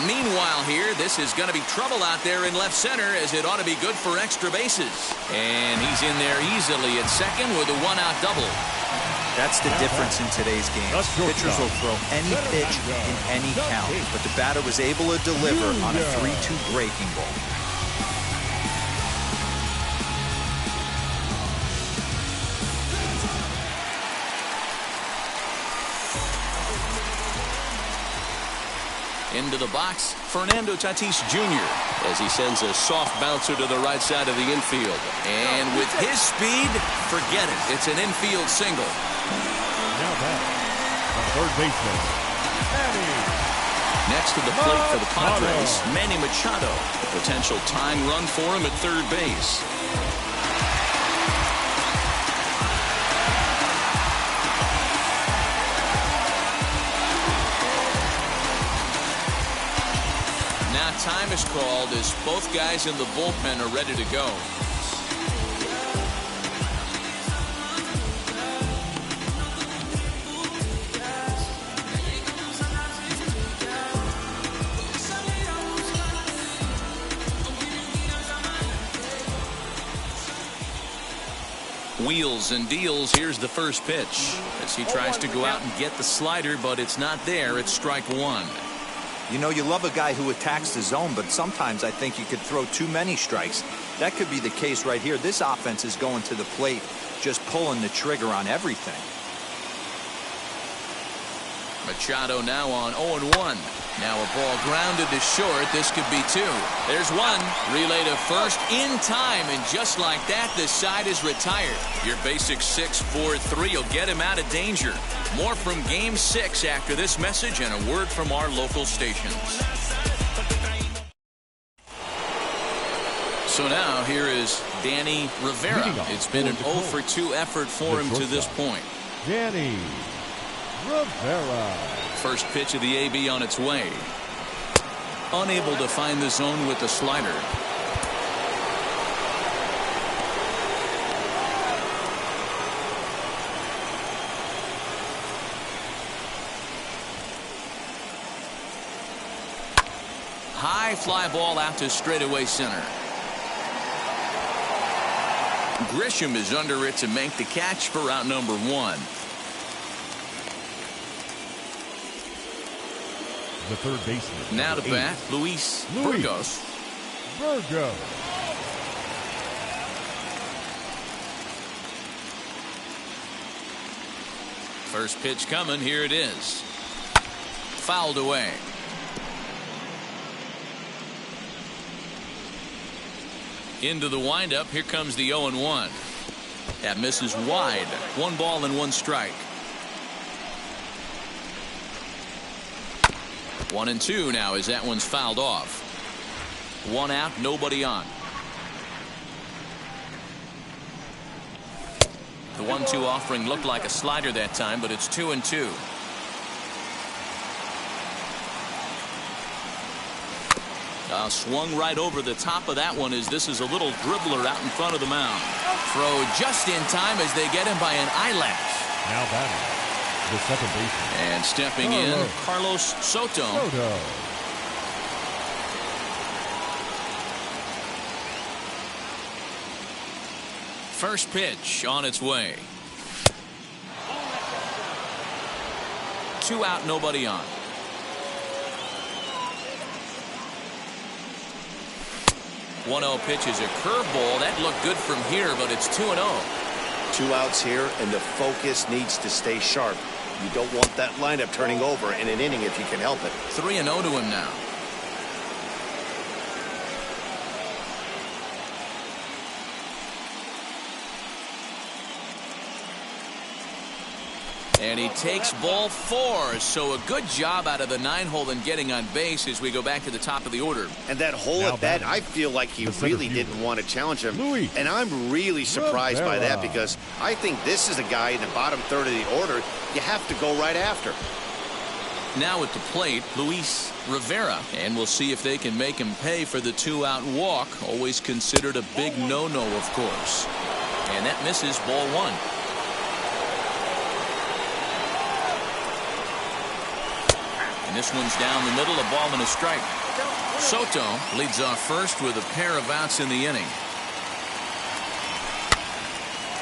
Meanwhile here, this is going to be trouble out there in left center, as it ought to be good for extra bases. And he's in there easily at second with a one-out double. That's the difference in today's game. Pitchers will throw any pitch in any count, but the batter was able to deliver on a 3-2 breaking ball. Into the box, Fernando Tatis Jr. as he sends a soft bouncer to the right side of the infield. And with his speed, forget it. It's an infield single. Now back, the third baseman, Manny. Next to the plate for the Padres, Manny Machado. A potential tying run for him at third base. Time is called as both guys in the bullpen are ready to go. Wheels and deals. Here's the first pitch as he tries to go out and get the slider, but it's not there. It's strike one. You know, you love a guy who attacks the zone, but sometimes I think you could throw too many strikes. That could be the case right here. This offense is going to the plate, just pulling the trigger on everything. Machado now on 0-1. Now a ball grounded to short. This could be two. There's one. Relay to first in time, and just like that, the side is retired. Your basic 6-4-3 will get him out of danger. More from Game 6 after this message and a word from our local stations. So now here is Danny Rivera. It's been an 0-for-2 effort for him to this point. Danny Rivera. First pitch of the AB on its way. Unable to find the zone with the slider. High fly ball out to straightaway center. Grisham is under it to make the catch for out number one. the third baseman. Now to bat, Luis Burgos. First pitch coming. Here it is. Fouled away. Into the windup. Here comes the 0-1. That misses wide. 1 ball and 1 strike. 1-2 now as that one's fouled off. 1 out, nobody on. The 1-2 offering looked like a slider that time, but it's 2-2. Swung right over the top of that one as this is a little dribbler out in front of the mound. Throw just in time as they get him by an eyelash. Now batting, the second baseman. And stepping in, Carlos Soto. First pitch on its way. 2 out, nobody on. 1-0 pitch is a curveball. That looked good from here, but it's 2-0. 2 outs here, and the focus needs to stay sharp. You don't want that lineup turning over in an inning if you can help it. 3-0 to him now. And he takes ball 4. So a good job out of the 9-hole in getting on base as we go back to the top of the order. And that hole at bat, I feel like he really didn't want to challenge him. And I'm really surprised by that because I think this is a guy in the bottom third of the order you have to go right after. Now at the plate, Luis Rivera. And we'll see if they can make him pay for the 2-out walk. Always considered a big no-no, of course. And that misses ball 1. And this one's down the middle, a ball and a strike. Soto leads off first with a pair of outs in the inning.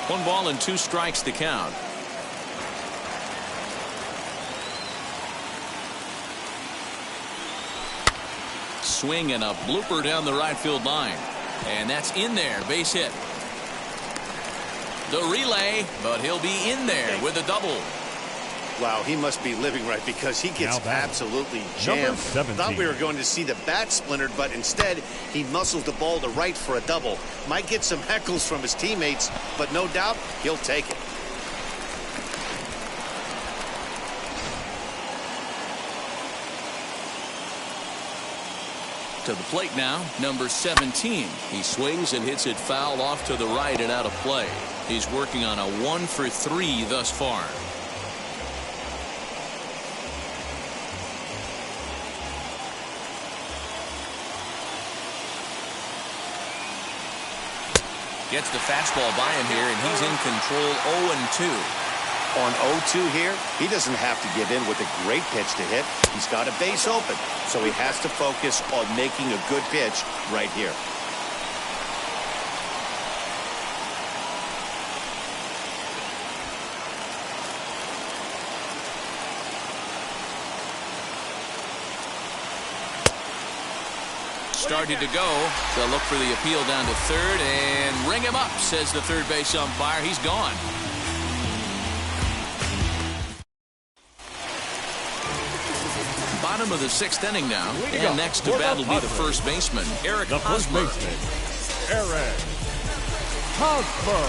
1 ball and 2 strikes to count. Swing and a blooper down the right field line. And that's in there, base hit. The relay, but he'll be in there with a double. Wow, he must be living right because he gets absolutely jammed. Thought we were going to see the bat splintered, but instead he muscles the ball to right for a double. Might get some heckles from his teammates, but no doubt he'll take it. To the plate now, number 17. He swings and hits it foul off to the right and out of play. He's working on a 1 for 3 thus far. Gets the fastball by him here, and he's in control. 0-2. On 0-2 here, he doesn't have to give in with a great pitch to hit. He's got a base open, so he has to focus on making a good pitch right here. Started to go. They'll look for the appeal down to third and ring him up, says the third base umpire. He's gone. Bottom of the 6th inning now. And next to bat will be the first baseman, Eric Hosmer. Eric Hosmer.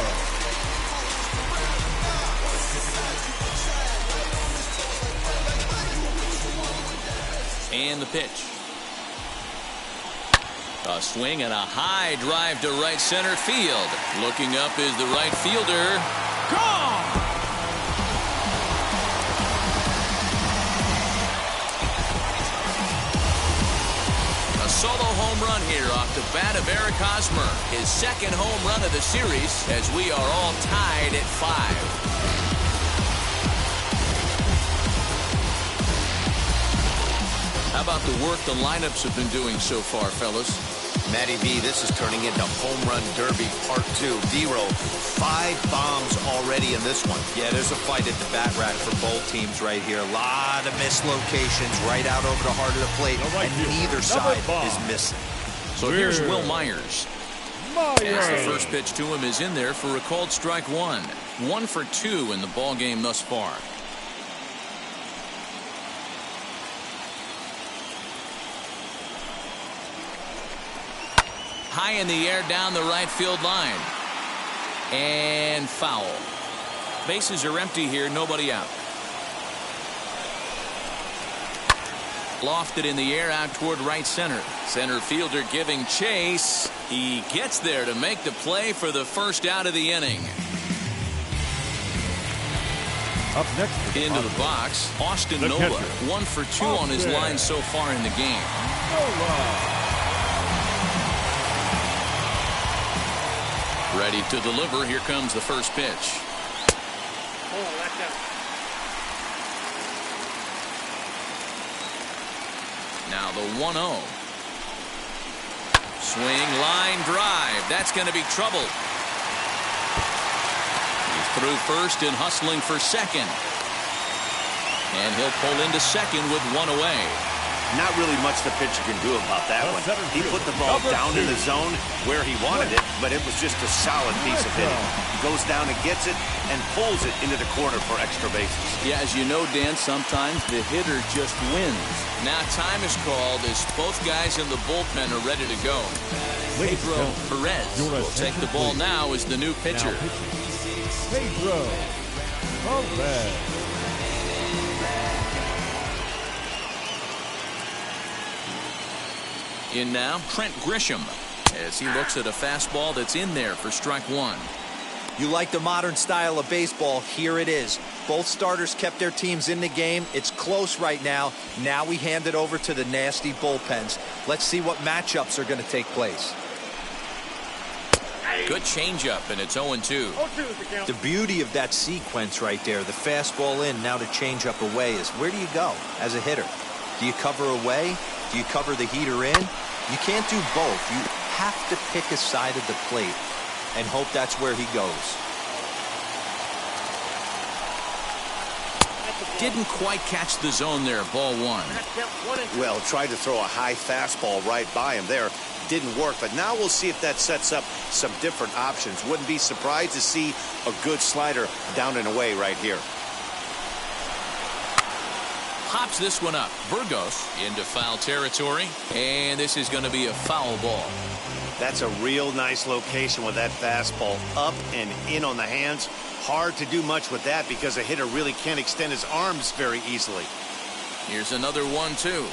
And the pitch. A swing and a high drive to right center field. Looking up is the right fielder. Gone! A solo home run here off the bat of Eric Hosmer. His 2nd home run of the series as we are all tied at 5. How about the work the lineups have been doing so far, fellas? Matty V, this is turning into Home Run Derby Part 2. D-Row, 5 bombs already in this one. Yeah, there's a fight at the bat rack for both teams right here. A lot of mislocations right out over the heart of the plate, and neither side is missing. So here's Will Myers. As the first pitch to him is in there for a called strike one. 1 for 2 in the ball game thus far. High in the air down the right field line. And foul. Bases are empty here, nobody out. Lofted in the air out toward right center. Center fielder giving chase. He gets there to make the play for the first out of the inning. Up next into the box, Austin Nola. 1 for 2 on his line so far in the game. Ready to deliver. Here comes the first pitch. Oh, that's out. Now the 1-0. Swing, line drive. That's going to be trouble. He's through first and hustling for second. And he'll pull into second with 1 away. Not really much the pitcher can do about that one. He put the ball down in the zone where he wanted it, but it was just a solid piece of hitting. He goes down and gets it and pulls it into the corner for extra bases. Yeah, as you know, Dan, sometimes the hitter just wins. Now time is called as both guys in the bullpen are ready to go. Pedro Perez will take the ball now as the new pitcher. Pedro Perez. In now, Trent Grisham, as he looks at a fastball that's in there for strike one. You like the modern style of baseball, here it is. Both starters kept their teams in the game. It's close right now. Now we hand it over to the nasty bullpens. Let's see what matchups are going to take place. Good changeup, and it's 0-2. The beauty of that sequence right there, the fastball in, now the changeup away, is where do you go as a hitter? Do you cover away? Do you cover the heater in? You can't do both. You have to pick a side of the plate and hope that's where he goes. Didn't quite catch the zone there. Ball one. Well, tried to throw a high fastball right by him there. Didn't work, but now we'll see if that sets up some different options. Wouldn't be surprised to see a good slider down and away right here. Hops this one up. Burgos into foul territory, and this is going to be a foul ball. That's a real nice location with that fastball up and in on the hands. Hard to do much with that because a hitter really can't extend his arms very easily. Here's another 1-2.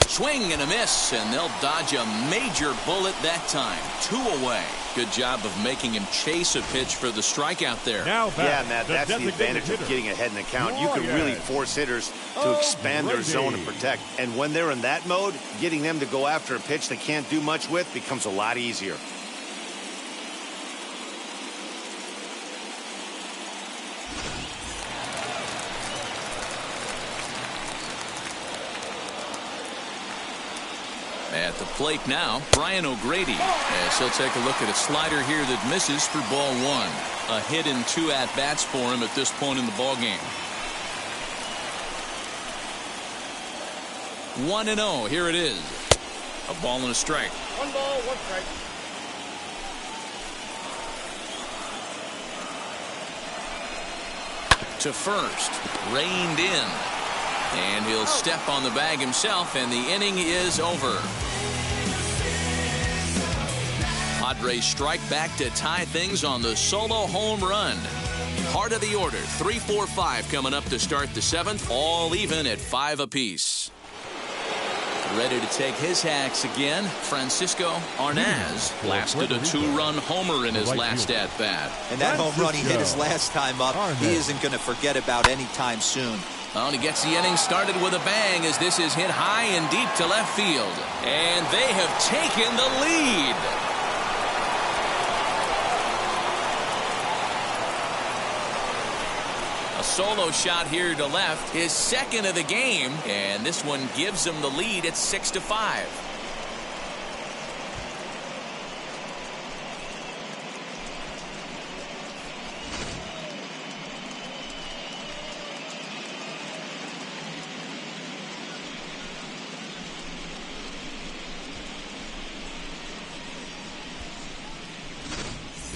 Swing and a miss, and they'll dodge a major bullet that time. 2 away. Good job of making him chase a pitch for the strikeout there. Yeah, Matt, that's the advantage of getting ahead in the count. You can really force hitters to expand their zone and protect. And when they're in that mode, getting them to go after a pitch they can't do much with becomes a lot easier. At the plate now, Brian O'Grady, as he'll take a look at a slider here that misses for ball one. A hit in 2 at-bats for him at this point in the ball game. 1-0, here it is. A ball and a strike. 1 ball, 1 strike. To first, reined in. And he'll step on the bag himself, and the inning is over. Padres strike back to tie things on the solo home run. Heart of the order, 3-4-5 coming up to start the 7th, all even at 5 apiece. Ready to take his hacks again, Francisco Arnaz blasted a 2-run homer in his last at-bat. And that home run he hit his last time up, he isn't going to forget about any time soon. Well, and he gets the inning started with a bang as this is hit high and deep to left field. And they have taken the lead. A solo shot here to left, his second of the game, and this one gives him the lead at 6-5.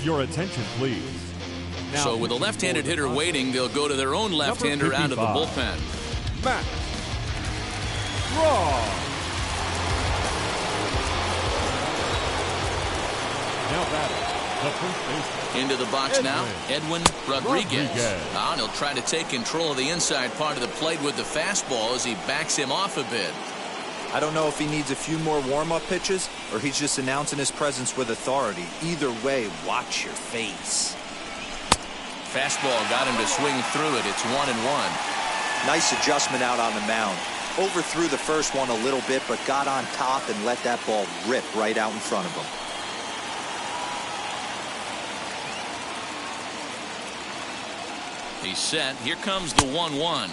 Your attention, please. Now, so with a left-handed hitter waiting, they'll go to their own left-hander out of the bullpen. Matt Raw. Now batting, the first baseman. Into the box now, Edwin Rodriguez. And he'll try to take control of the inside part of the plate with the fastball as he backs him off a bit. I don't know if he needs a few more warm-up pitches or he's just announcing his presence with authority. Either way, watch your face. Fastball got him to swing through it. It's 1-1. Nice adjustment out on the mound. Overthrew the first one a little bit, but got on top and let that ball rip right out in front of him. He's set. Here comes the 1-1.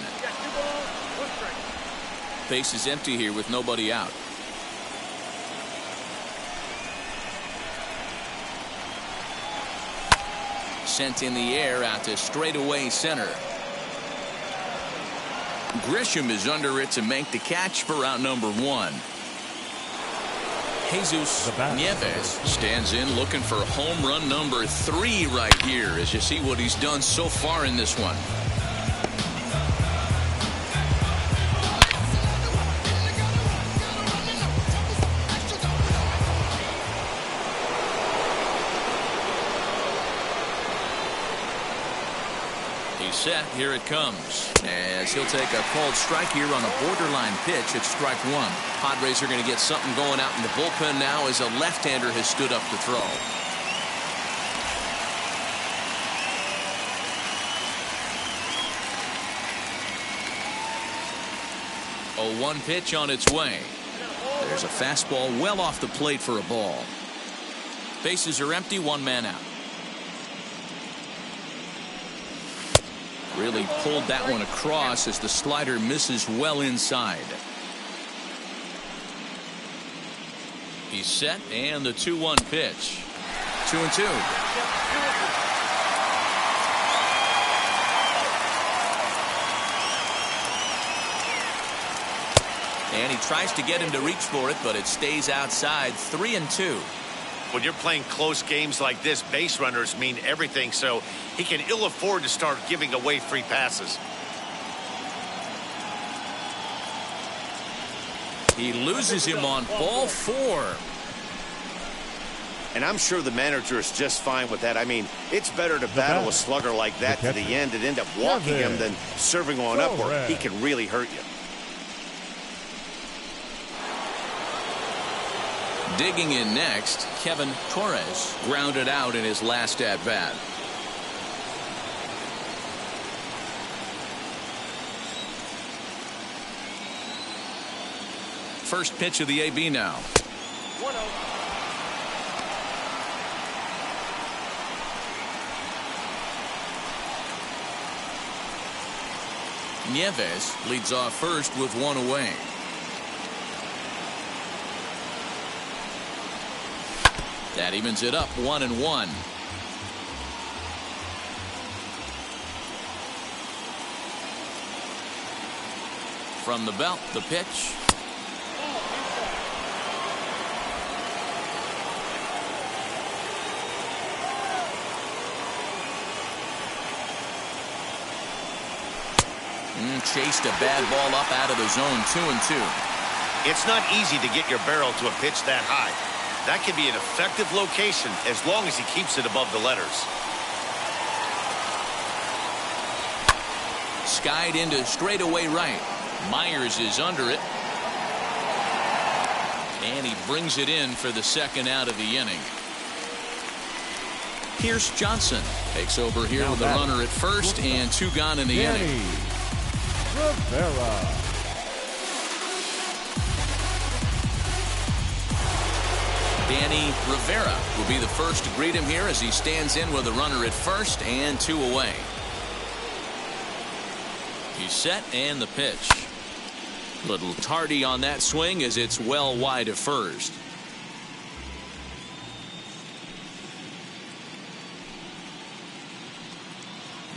Base is empty here with nobody out. Sent in the air out to straightaway center. Grisham is under it to make the catch for out number 1. Jesus Nieves stands in looking for home run number 3 right here as you see what he's done so far in this one. Set. Here it comes as he'll take a called strike here on a borderline pitch at strike 1. Padres are going to get something going out in the bullpen now as a left-hander has stood up to throw. 0-1 pitch on its way. There's a fastball well off the plate for a ball. Bases are empty, 1 man out. Really pulled that one across as the slider misses well inside. He's set and the 2-1 pitch. 2-2. And he tries to get him to reach for it, but it stays outside. 3-2. When you're playing close games like this, base runners mean everything, so he can ill afford to start giving away free passes. He loses him on ball 4. And I'm sure the manager is just fine with that. I mean, it's better to battle a slugger like that to the end and end up walking him than serving on up where he can really hurt you. Digging in next, Kevin Torres grounded out in his last at-bat. First pitch of the AB now. 1-0. Nieves leads off first with 1 away. That evens it up 1-1. From the belt, the pitch. Chased a bad ball up out of the zone. 2-2. It's not easy to get your barrel to a pitch that high. That can be an effective location as long as he keeps it above the letters. Skied into straightaway right. Myers is under it. And he brings it in for the second out of the inning. Pierce Johnson takes over here with a runner at first and 2 gone in the inning. Rivera. Danny Rivera will be the first to greet him here as he stands in with a runner at first and 2 away. He's set and the pitch. Little tardy on that swing as it's well wide of first.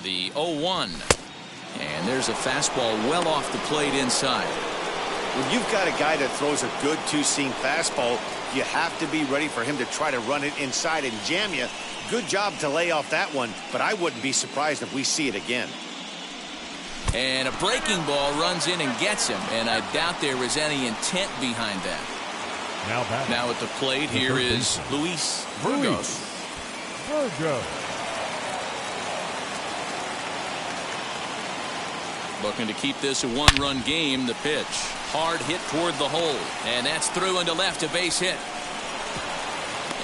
The 0-1. And there's a fastball well off the plate inside. When you've got a guy that throws a good two-seam fastball, you have to be ready for him to try to run it inside and jam you. Good job to lay off that one, but I wouldn't be surprised if we see it again. And a breaking ball runs in and gets him, and I doubt there was any intent behind that. Now at the plate, here is Luis Burgos. Looking to keep this a one-run game. The pitch. Hard hit toward the hole. And that's through into left, a base hit.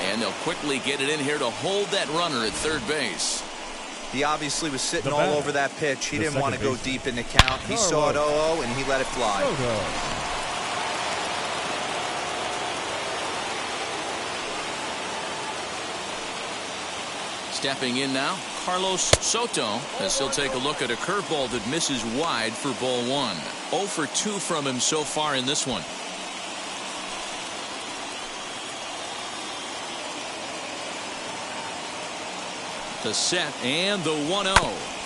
And they'll quickly get it in here to hold that runner at third base. He obviously was sitting all over that pitch. He didn't want to go deep in the count. He saw it 0-0 and he let it fly. Stepping in now, Carlos Soto, as he'll take a look at a curveball that misses wide for ball one. 0 for 2 from him so far in this one. The set and the 1-0.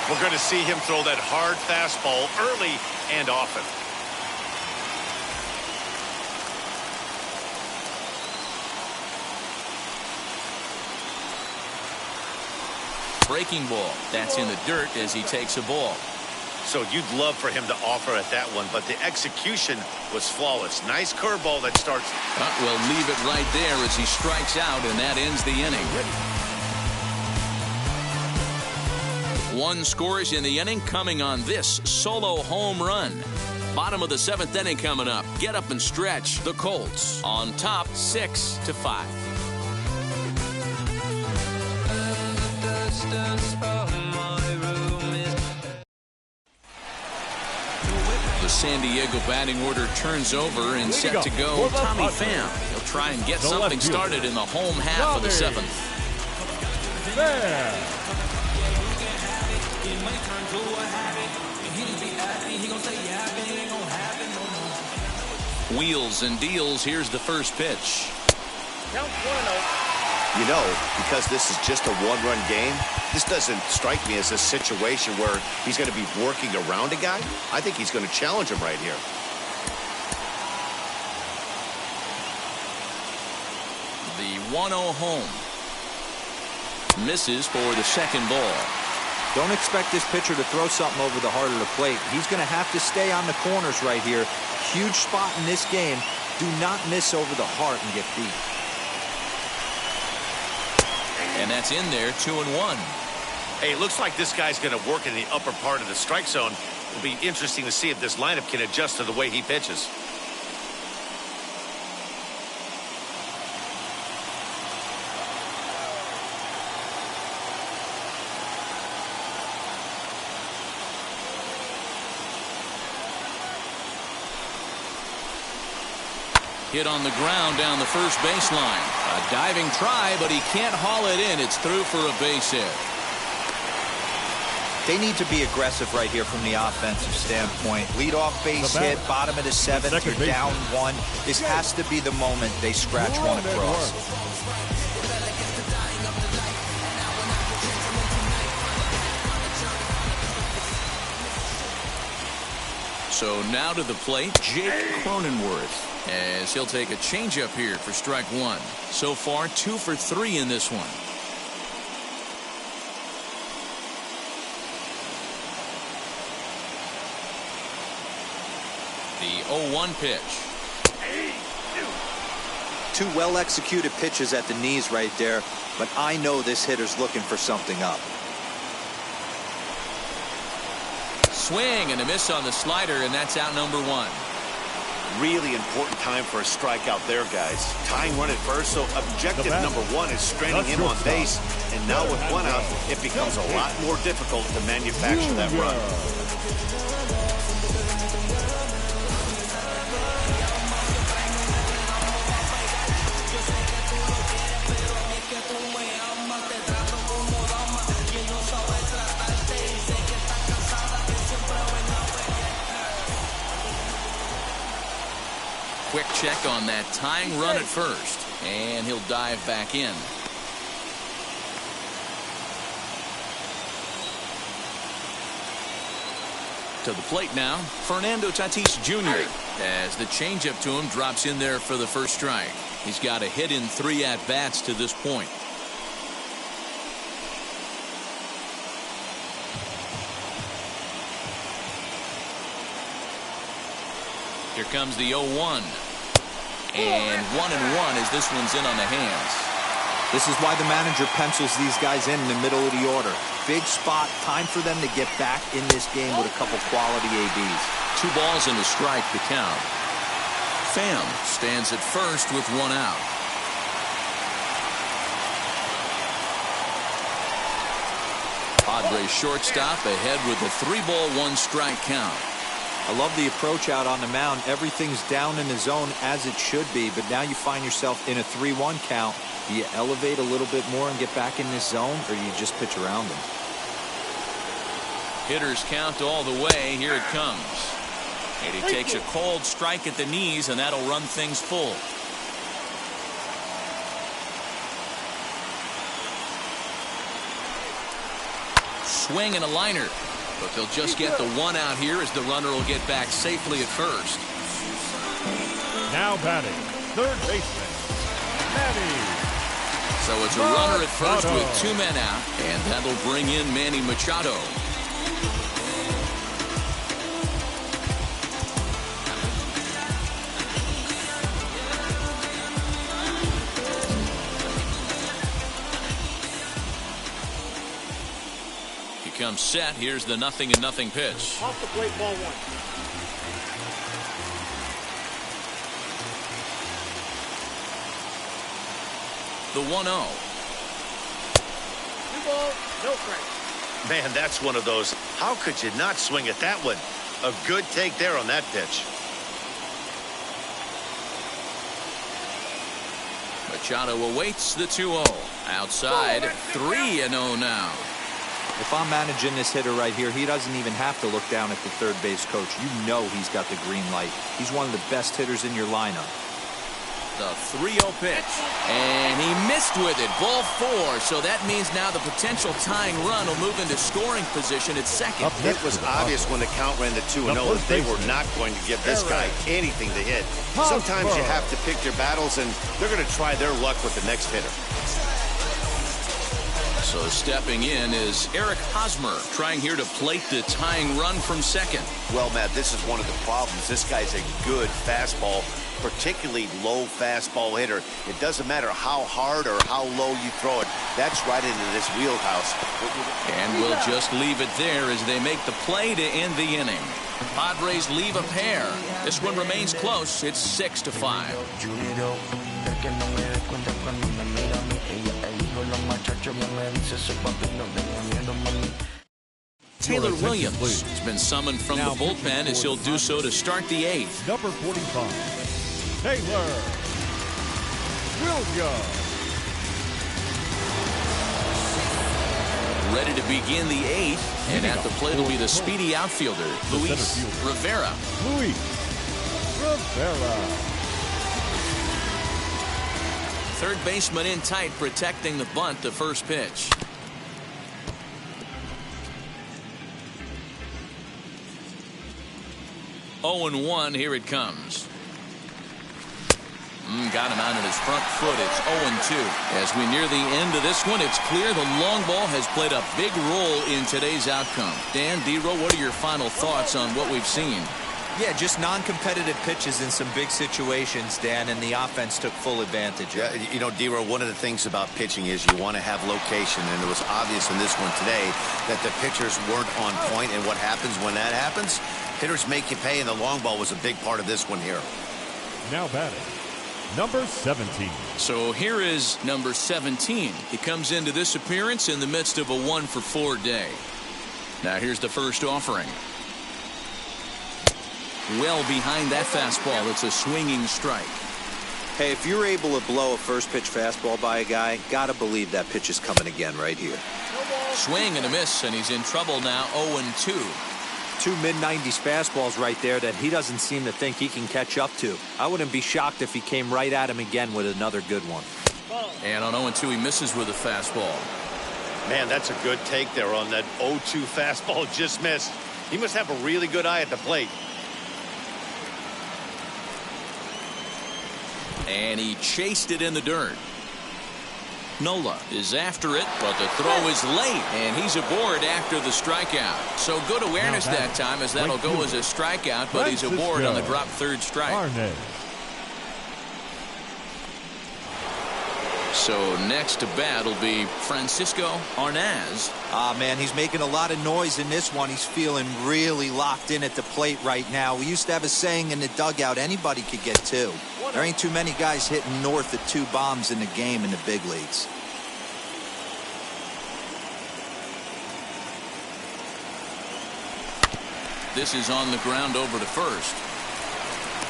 We're going to see him throw that hard fastball early and often. Breaking ball. That's in the dirt as he takes a ball. So you'd love for him to offer at that one, but the execution was flawless. Nice curveball that starts. We'll leave it right there as he strikes out, and that ends the inning. 1 scores in the inning coming on this solo home run. Bottom of the 7th inning coming up. Get up and stretch. The Colts on top 6-5. The San Diego batting order turns over and set to go. Tommy Pham. He'll try and get something started in the home half of the 7th. Wheels and deals. Here's the first pitch. Count 1-0. You know, because this is just a one-run game, this doesn't strike me as a situation where he's going to be working around a guy. I think he's going to challenge him right here. The 1-0 home. Misses for the second ball. Don't expect this pitcher to throw something over the heart of the plate. He's going to have to stay on the corners right here. Huge spot in this game. Do not miss over the heart and get beat. And that's in there, 2-1. Hey, it looks like this guy's going to work in the upper part of the strike zone. It'll be interesting to see if this lineup can adjust to the way he pitches. Hit on the ground down the first baseline. A diving try, but he can't haul it in. It's through for a base hit. They need to be aggressive right here from the offensive standpoint. Lead off base hit, bottom of the 7th, you're down 1. This has to be the moment they scratch one across. So now to the plate, Jake Cronenworth, as he'll take a changeup here for strike 1. So far, 2 for 3 in this one. The 0-1 pitch. 2 well-executed pitches at the knees right there, but I know this hitter's looking for something up. Swing and a miss on the slider, and that's out number 1. Really important time for a strikeout there, guys. Tying run at first, so objective number 1 is stranding him on base. And now with 1 out, it becomes a lot more difficult to manufacture that run. quick check on that tying run at first, and he'll dive back in. To the plate now, Fernando Tatis Jr. as the changeup to him drops in there for the first strike. He's got a hit in 3 at-bats to this point. Here comes the 0-1. And 1-1 as this one's in on the hands. This is why the manager pencils these guys in the middle of the order. Big spot, time for them to get back in this game with a couple quality ABs. 2 balls and a strike to count. Pham stands at first with 1 out. Padres shortstop ahead with a 3-ball 1-strike count. I love the approach out on the mound. Everything's down in the zone as it should be, but now you find yourself in a 3-1 count. Do you elevate a little bit more and get back in this zone, or you just pitch around them? Hitters count all the way. Here it comes. And he takes a cold strike at the knees, and that'll run things full. Swing and a liner. But they'll just get the 1 out here as the runner will get back safely at first. Now batting, third baseman, Manny. So it's a runner at first with 2 men out, and that'll bring in Manny Machado. Comes set. Here's the 0-0 pitch. Off the plate, ball 1. 1-0. 2 balls, no strikes. Man, that's one of those. How could you not swing at that one? A good take there on that pitch. Machado awaits the 2-0. Outside, 3-0 now. If I'm managing this hitter right here, he doesn't even have to look down at the third base coach. You know he's got the green light. He's one of the best hitters in your lineup. The 3-0 pitch. And he missed with it. Ball 4. So that means now the potential tying run will move into scoring position at second. It was obvious when the count ran to 2-0 that they were not going to give this guy anything to hit. Sometimes you have to pick your battles, and they're going to try their luck with the next hitter. So stepping in is Eric Hosmer, trying here to plate the tying run from second. Well, Matt, this is one of the problems. This guy's a good fastball, particularly low fastball hitter. It doesn't matter how hard or how low you throw it. That's right into this wheelhouse. And we'll just leave it there as they make the play to end the inning. Padres leave a pair. This one remains close. It's 6-5. Taylor Williams has been summoned from the bullpen as he'll do so to start the 8th. Number 45, Taylor Williams. Ready to begin the 8th, and at the plate will be the speedy outfielder, Luis Rivera. Third baseman in tight, protecting the bunt, the first pitch. Oh, 0-1, here it comes. Got him out at his front foot. It's 0-2. As we near the end of this one, it's clear the long ball has played a big role in today's outcome. Dan, D-Row, what are your final thoughts on what we've seen? Yeah, just non-competitive pitches in some big situations, Dan, and the offense took full advantage. Yeah, you know, D-Row, one of the things about pitching is you want to have location, and it was obvious in this one today that the pitchers weren't on point, and what happens when that happens? Hitters make you pay, and the long ball was a big part of this one here. Now batting, number 17. So here is number 17. He comes into this appearance in the midst of a 1-for-4 day. Now here's the first offering. Well behind that fastball. It's a swinging strike. Hey, if you're able to blow a first pitch fastball by a guy, gotta believe that pitch is coming again right here. Swing and a miss, and he's in trouble now. 0-2. 2 mid-90s fastballs right there that he doesn't seem to think he can catch up to. I wouldn't be shocked if he came right at him again with another good one. And on 0-2, he misses with a fastball. Man, that's a good take there on that 0-2 fastball just missed. He must have a really good eye at the plate. And he chased it in the dirt. Nola is after it, but the throw is late, and he's aboard after the strikeout. So good awareness that time, as that'll go as a strikeout, but he's aboard on the drop third strike. So next to bat will be Francisco Arnaz. Man, he's making a lot of noise in this one. He's feeling really locked in at the plate right now. We used to have a saying in the dugout, anybody could get 2. There ain't too many guys hitting north of 2 bombs in the game in the big leagues. This is on the ground over to first.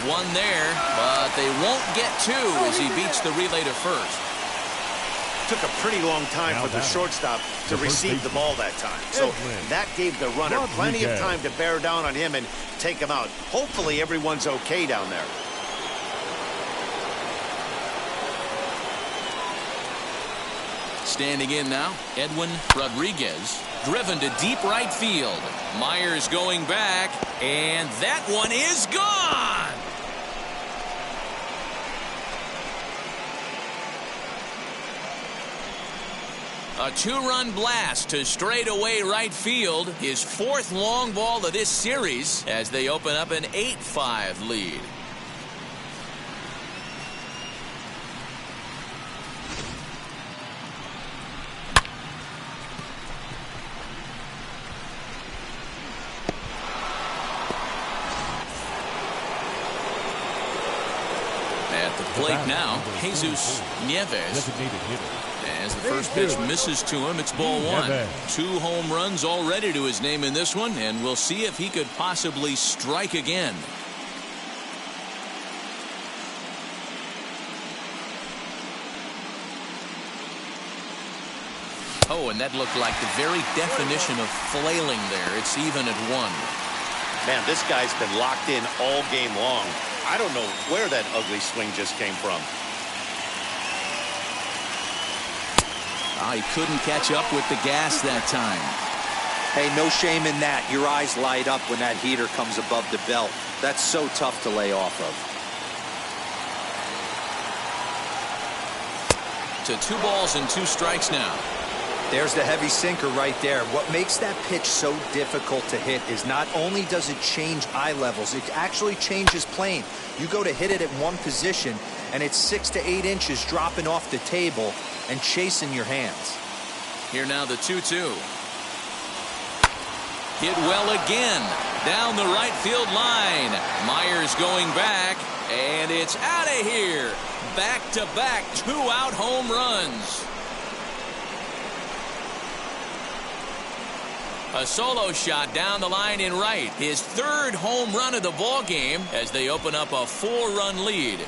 One there, but they won't get 2 as he beats the relay to first. Took a pretty long time for the shortstop to receive the ball that time. So that gave the runner plenty of time to bear down on him and take him out. Hopefully everyone's okay down there. Standing in now, Edwin Rodriguez, driven to deep right field. Myers going back, and that one is gone. A 2-run blast to straightaway right field, his 4th long ball of this series as they open up an 8-5 lead. At the plate now, Jesus Nieves. As the first pitch misses to him, it's ball 1. 2 home runs already to his name in this one, and we'll see if he could possibly strike again. Oh, and that looked like the very definition of flailing there. It's even at 1. Man, this guy's been locked in all game long. I don't know where that ugly swing just came from. He couldn't catch up with the gas that time. Hey, no shame in that. Your eyes light up when that heater comes above the belt. That's so tough to lay off of. To 2 balls and 2 strikes now. There's the heavy sinker right there. What makes that pitch so difficult to hit is not only does it change eye levels, it actually changes plane. You go to hit it at one position, and it's 6 to 8 inches dropping off the table and chasing your hands. Here now the 2-2. Hit well again. Down the right field line. Myers going back, and it's out of here. Back-to-back 2-out home runs. A solo shot down the line in right. His 3rd home run of the ball game as they open up a 4-run lead.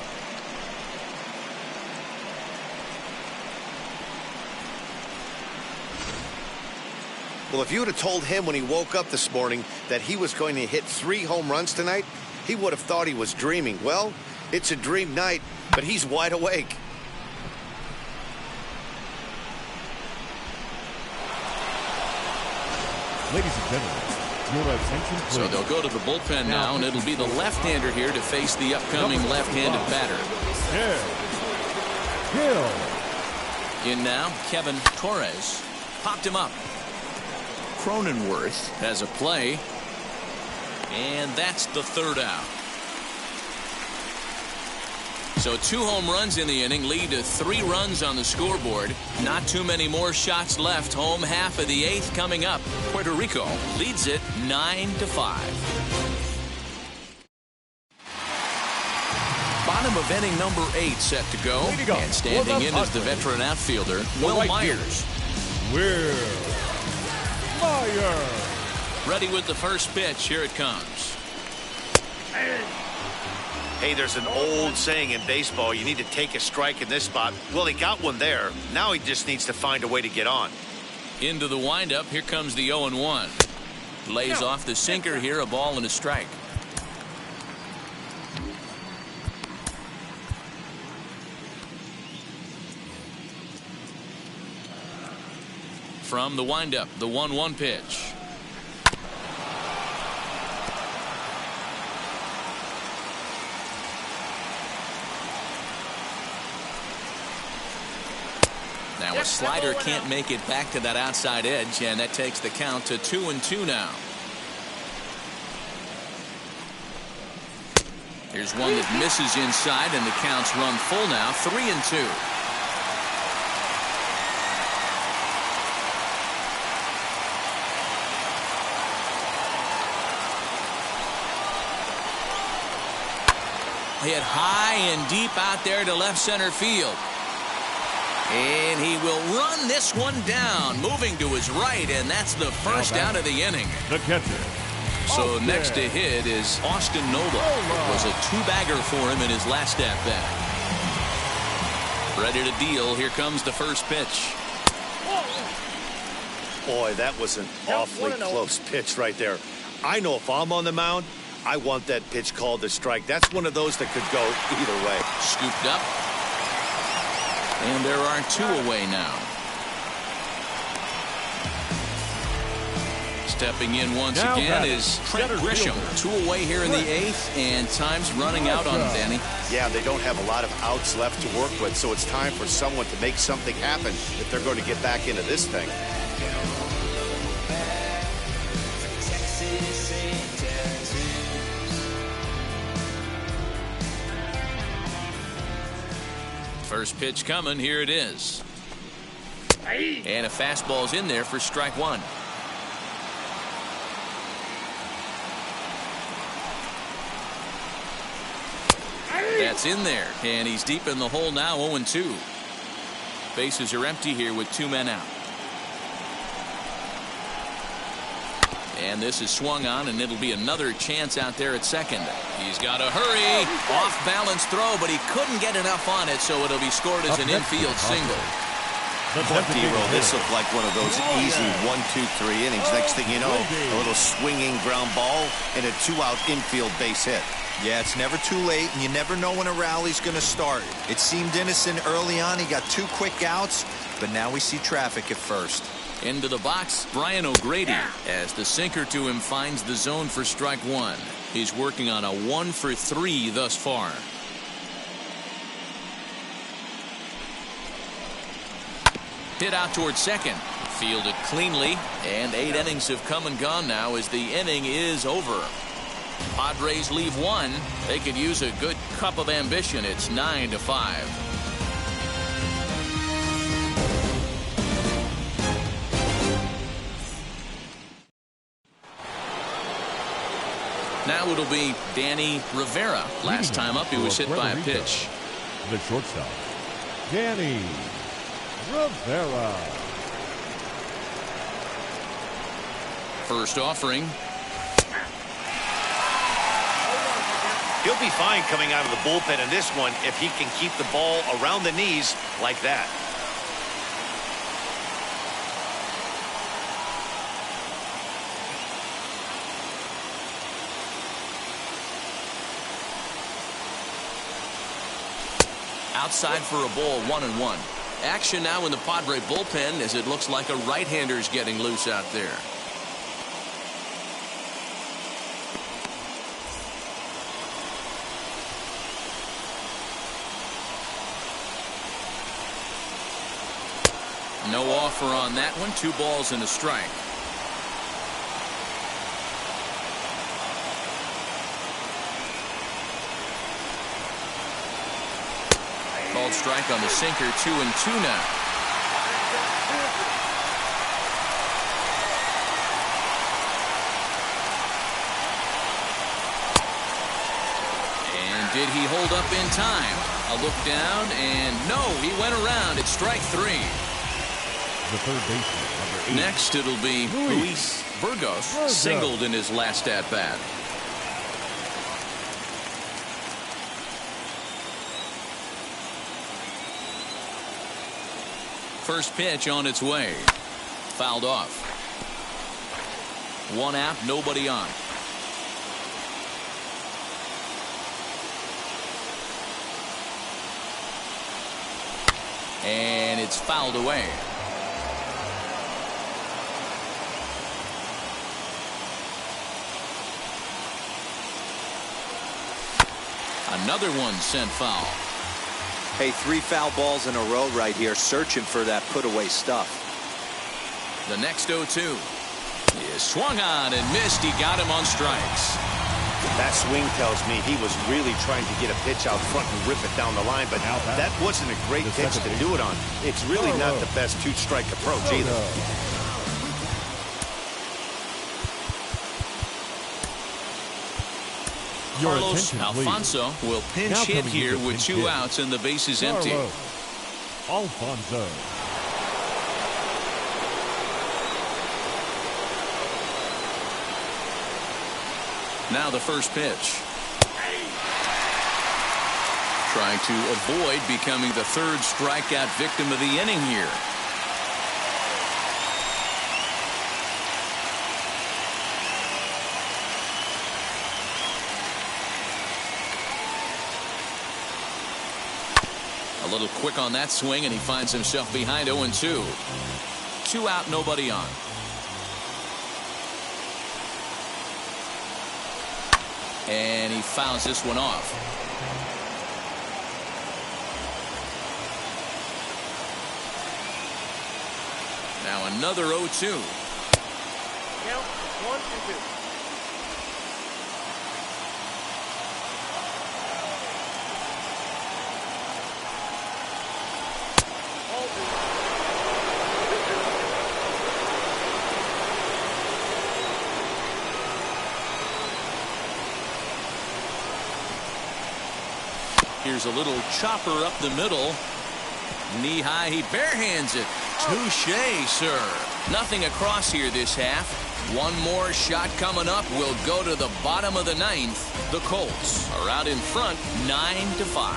Well, if you would have told him when he woke up this morning that he was going to hit 3 home runs tonight, he would have thought he was dreaming. Well, it's a dream night, but he's wide awake. Ladies and gentlemen, your attention please. So they'll go to the bullpen now, and it'll be the left-hander here to face the upcoming left-handed batter. In now, Kevin Torres. Popped him up. Cronenworth has a play, and that's the 3rd out. So 2 home runs in the inning lead to 3 runs on the scoreboard. Not too many more shots left. Home half of the 8th coming up. Puerto Rico leads it 9-5. Bottom of inning number 8 set to go. And standing in is the veteran outfielder, Will Myers. Will Myers. Ready with the first pitch. Here it comes. Hey, there's an old saying in baseball, you need to take a strike in this spot. Well, he got one there. Now he just needs to find a way to get on. Into the windup. Here comes the 0-1. Lays off the sinker here, a ball and a strike. From the windup, the 1-1 pitch. Now a slider can't make it back to that outside edge, and that takes the count to 2-2 now. Here's one that misses inside, and the count's run full now, 3-2. Hit high and deep out there to left center field. And he will run this one down, moving to his right, and that's the first out of the inning. The catcher. So next to hit is Austin Nola. It was a two-bagger for him in his last at-bat. Ready to deal. Here comes the first pitch. Boy, that was an awfully close pitch right there. I know if I'm on the mound, I want that pitch called a strike. That's one of those that could go either way. Scooped up. And there are two away now. Stepping in once again is Trent Grisham. Two away here in the eighth, and time's running out on Danny. Yeah, they don't have a lot of outs left to work with, so it's time for someone to make something happen if they're going to get back into this thing. First pitch coming. Here it is. And a fastball's in there for strike one. That's in there, and he's deep in the hole now, 0-2. Bases are empty here with two men out. And this is swung on, and it'll be another chance out there at second. He's got to hurry. Off-balance throw, but he couldn't get enough on it, so it'll be scored as an infield single. D-roll, this looked like one of those easy 1-2-3 innings. Next thing you know, a little swinging ground ball and a two-out infield base hit. Yeah, it's never too late, and you never know when a rally's going to start. It seemed innocent early on. He got two quick outs, but now we see traffic at first. Into the box, Brian O'Grady, as the sinker to him finds the zone for strike one. He's working on a 1-for-3 thus far. Hit out towards second. Fielded cleanly, and 8 innings have come and gone now as the inning is over. Padres leave one. They could use a good cup of ambition. It's 9-5. Now it'll be Danny Rivera. Last time up, he was hit by a pitch. The shortstop, Danny Rivera. First offering. He'll be fine coming out of the bullpen in this one if he can keep the ball around the knees like that. Outside for a ball, 1-1. Action now in the Padre bullpen as it looks like a right-hander's getting loose out there. No offer on that one. 2 balls and a strike. Called strike on the sinker. 2-2 now. And did he hold up in time? A look down, and no, he went around. It's strike 3. The third baseman, number 8. Next, it'll be Luis Burgos, singled in his last at-bat. First pitch on its way. Fouled off. One out, nobody on. And it's fouled away. Another one sent foul. Hey, 3 foul balls in a row right here, searching for that put-away stuff. The next 0-2 is swung on and missed. He got him on strikes. That swing tells me he was really trying to get a pitch out front and rip it down the line, but that wasn't a great pitch to do it on. It's really not the best 2-strike approach either. Carlos Alfonso will pinch hit here with 2 outs and the base is empty. Alfonso. Now the first pitch. Trying to avoid becoming the 3rd strikeout victim of the inning here. A little quick on that swing, and he finds himself behind 0-2. 2 out, nobody on. And he fouls this one off. Now another 0-2. Count 1-2. Here's a little chopper up the middle. Knee high, he barehands it. Touché, sir. Nothing across here this half. One more shot coming up will go to the bottom of the 9th. The Colts are out in front 9-5.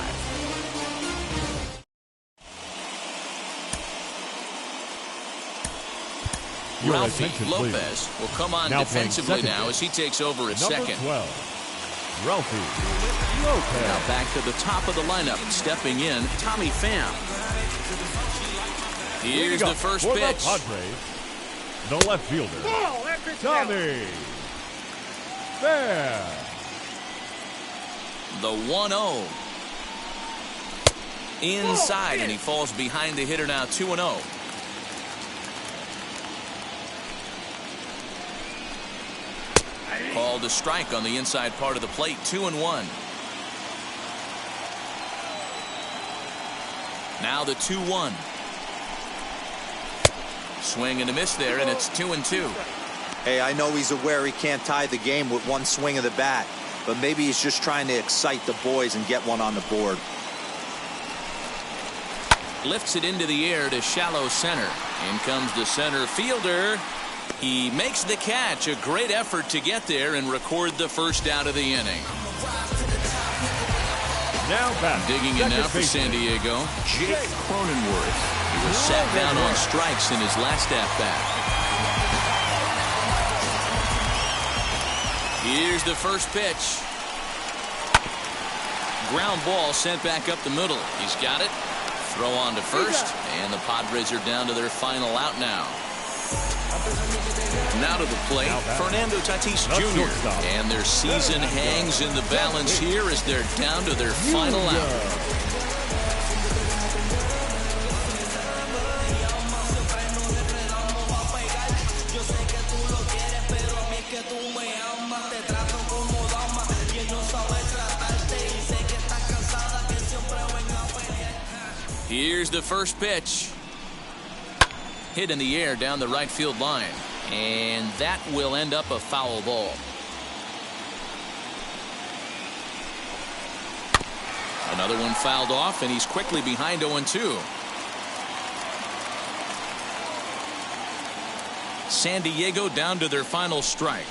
Ralphie Lopez will come on defensively now as he takes over at second. 12. Ralphie Lopez. Now back to the top of the lineup. Stepping in, Tommy Pham. Here's the first pitch. The Padres, the left fielder, Tommy Pham. The 1-0. Inside, and he falls behind the hitter now 2-0. Called a strike on the inside part of the plate. 2-1. Now the 2-1. Swing and a miss there, and it's 2-2. Hey, I know he's aware he can't tie the game with one swing of the bat, but maybe he's just trying to excite the boys and get one on the board. Lifts it into the air to shallow center. In comes the center fielder. He makes the catch. A great effort to get there and record the first out of the inning. Now back. Digging in now for San Diego, Jake Cronenworth. He was sat down on strikes in his last at-bat. Here's the first pitch. Ground ball sent back up the middle. He's got it. Throw on to first, and the Padres are down to their final out now. Now to the plate, Fernando Tatis Jr. And their season hangs in the balance here as they're down to their final out. Here's the first pitch. Hit in the air down the right field line. And that will end up a foul ball. Another one fouled off, and he's quickly behind 0-2. San Diego down to their final strike.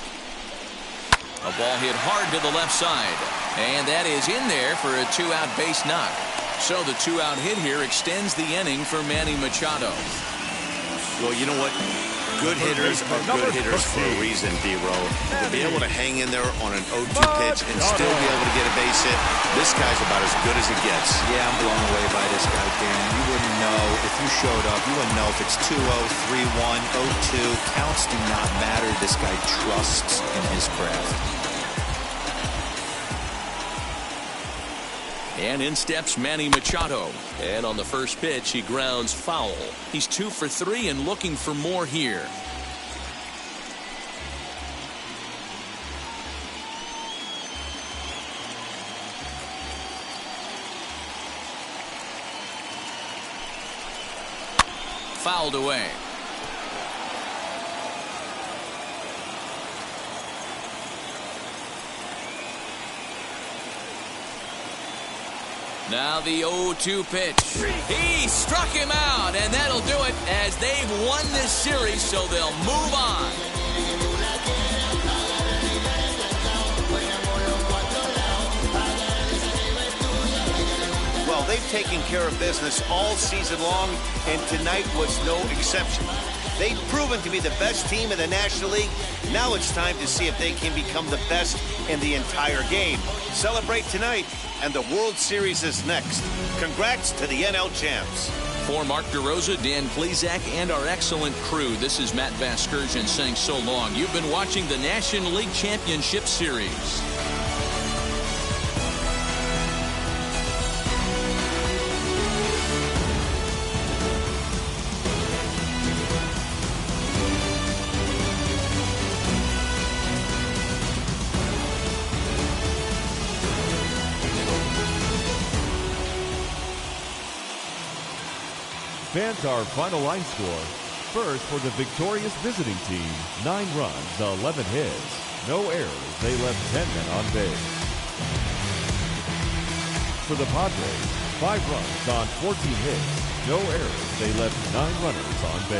A ball hit hard to the left side. And that is in there for a 2-out base knock. So the 2-out hit here extends the inning for Manny Machado. Well, you know what? Good hitters are good hitters for a reason, D-Row. To be able to hang in there on an 0-2 pitch and still be able to get a base hit, this guy's about as good as it gets. Yeah, I'm blown away by this guy, Dan. You wouldn't know if you showed up. You wouldn't know if it's 2-0, 3-1, 0-2. Counts do not matter. This guy trusts in his craft. And in steps Manny Machado. And on the first pitch, he grounds foul. He's 2 for 3 and looking for more here. Fouled away. Now the 0-2 pitch. He struck him out, and that'll do it as they've won this series, so they'll move on. Well, they've taken care of business all season long, and tonight was no exception. They've proven to be the best team in the National League. Now it's time to see if they can become the best in the entire game. Celebrate tonight, and the World Series is next. Congrats to the NL champs. For Mark DeRosa, Dan Plesac, and our excellent crew, this is Matt Vasgersian saying so long. You've been watching the National League Championship Series. Fans, our final line score. First, for the victorious visiting team, 9 runs, 11 hits. No errors, they left 10 men on base. For the Padres, 5 runs on 14 hits. No errors, they left 9 runners on base.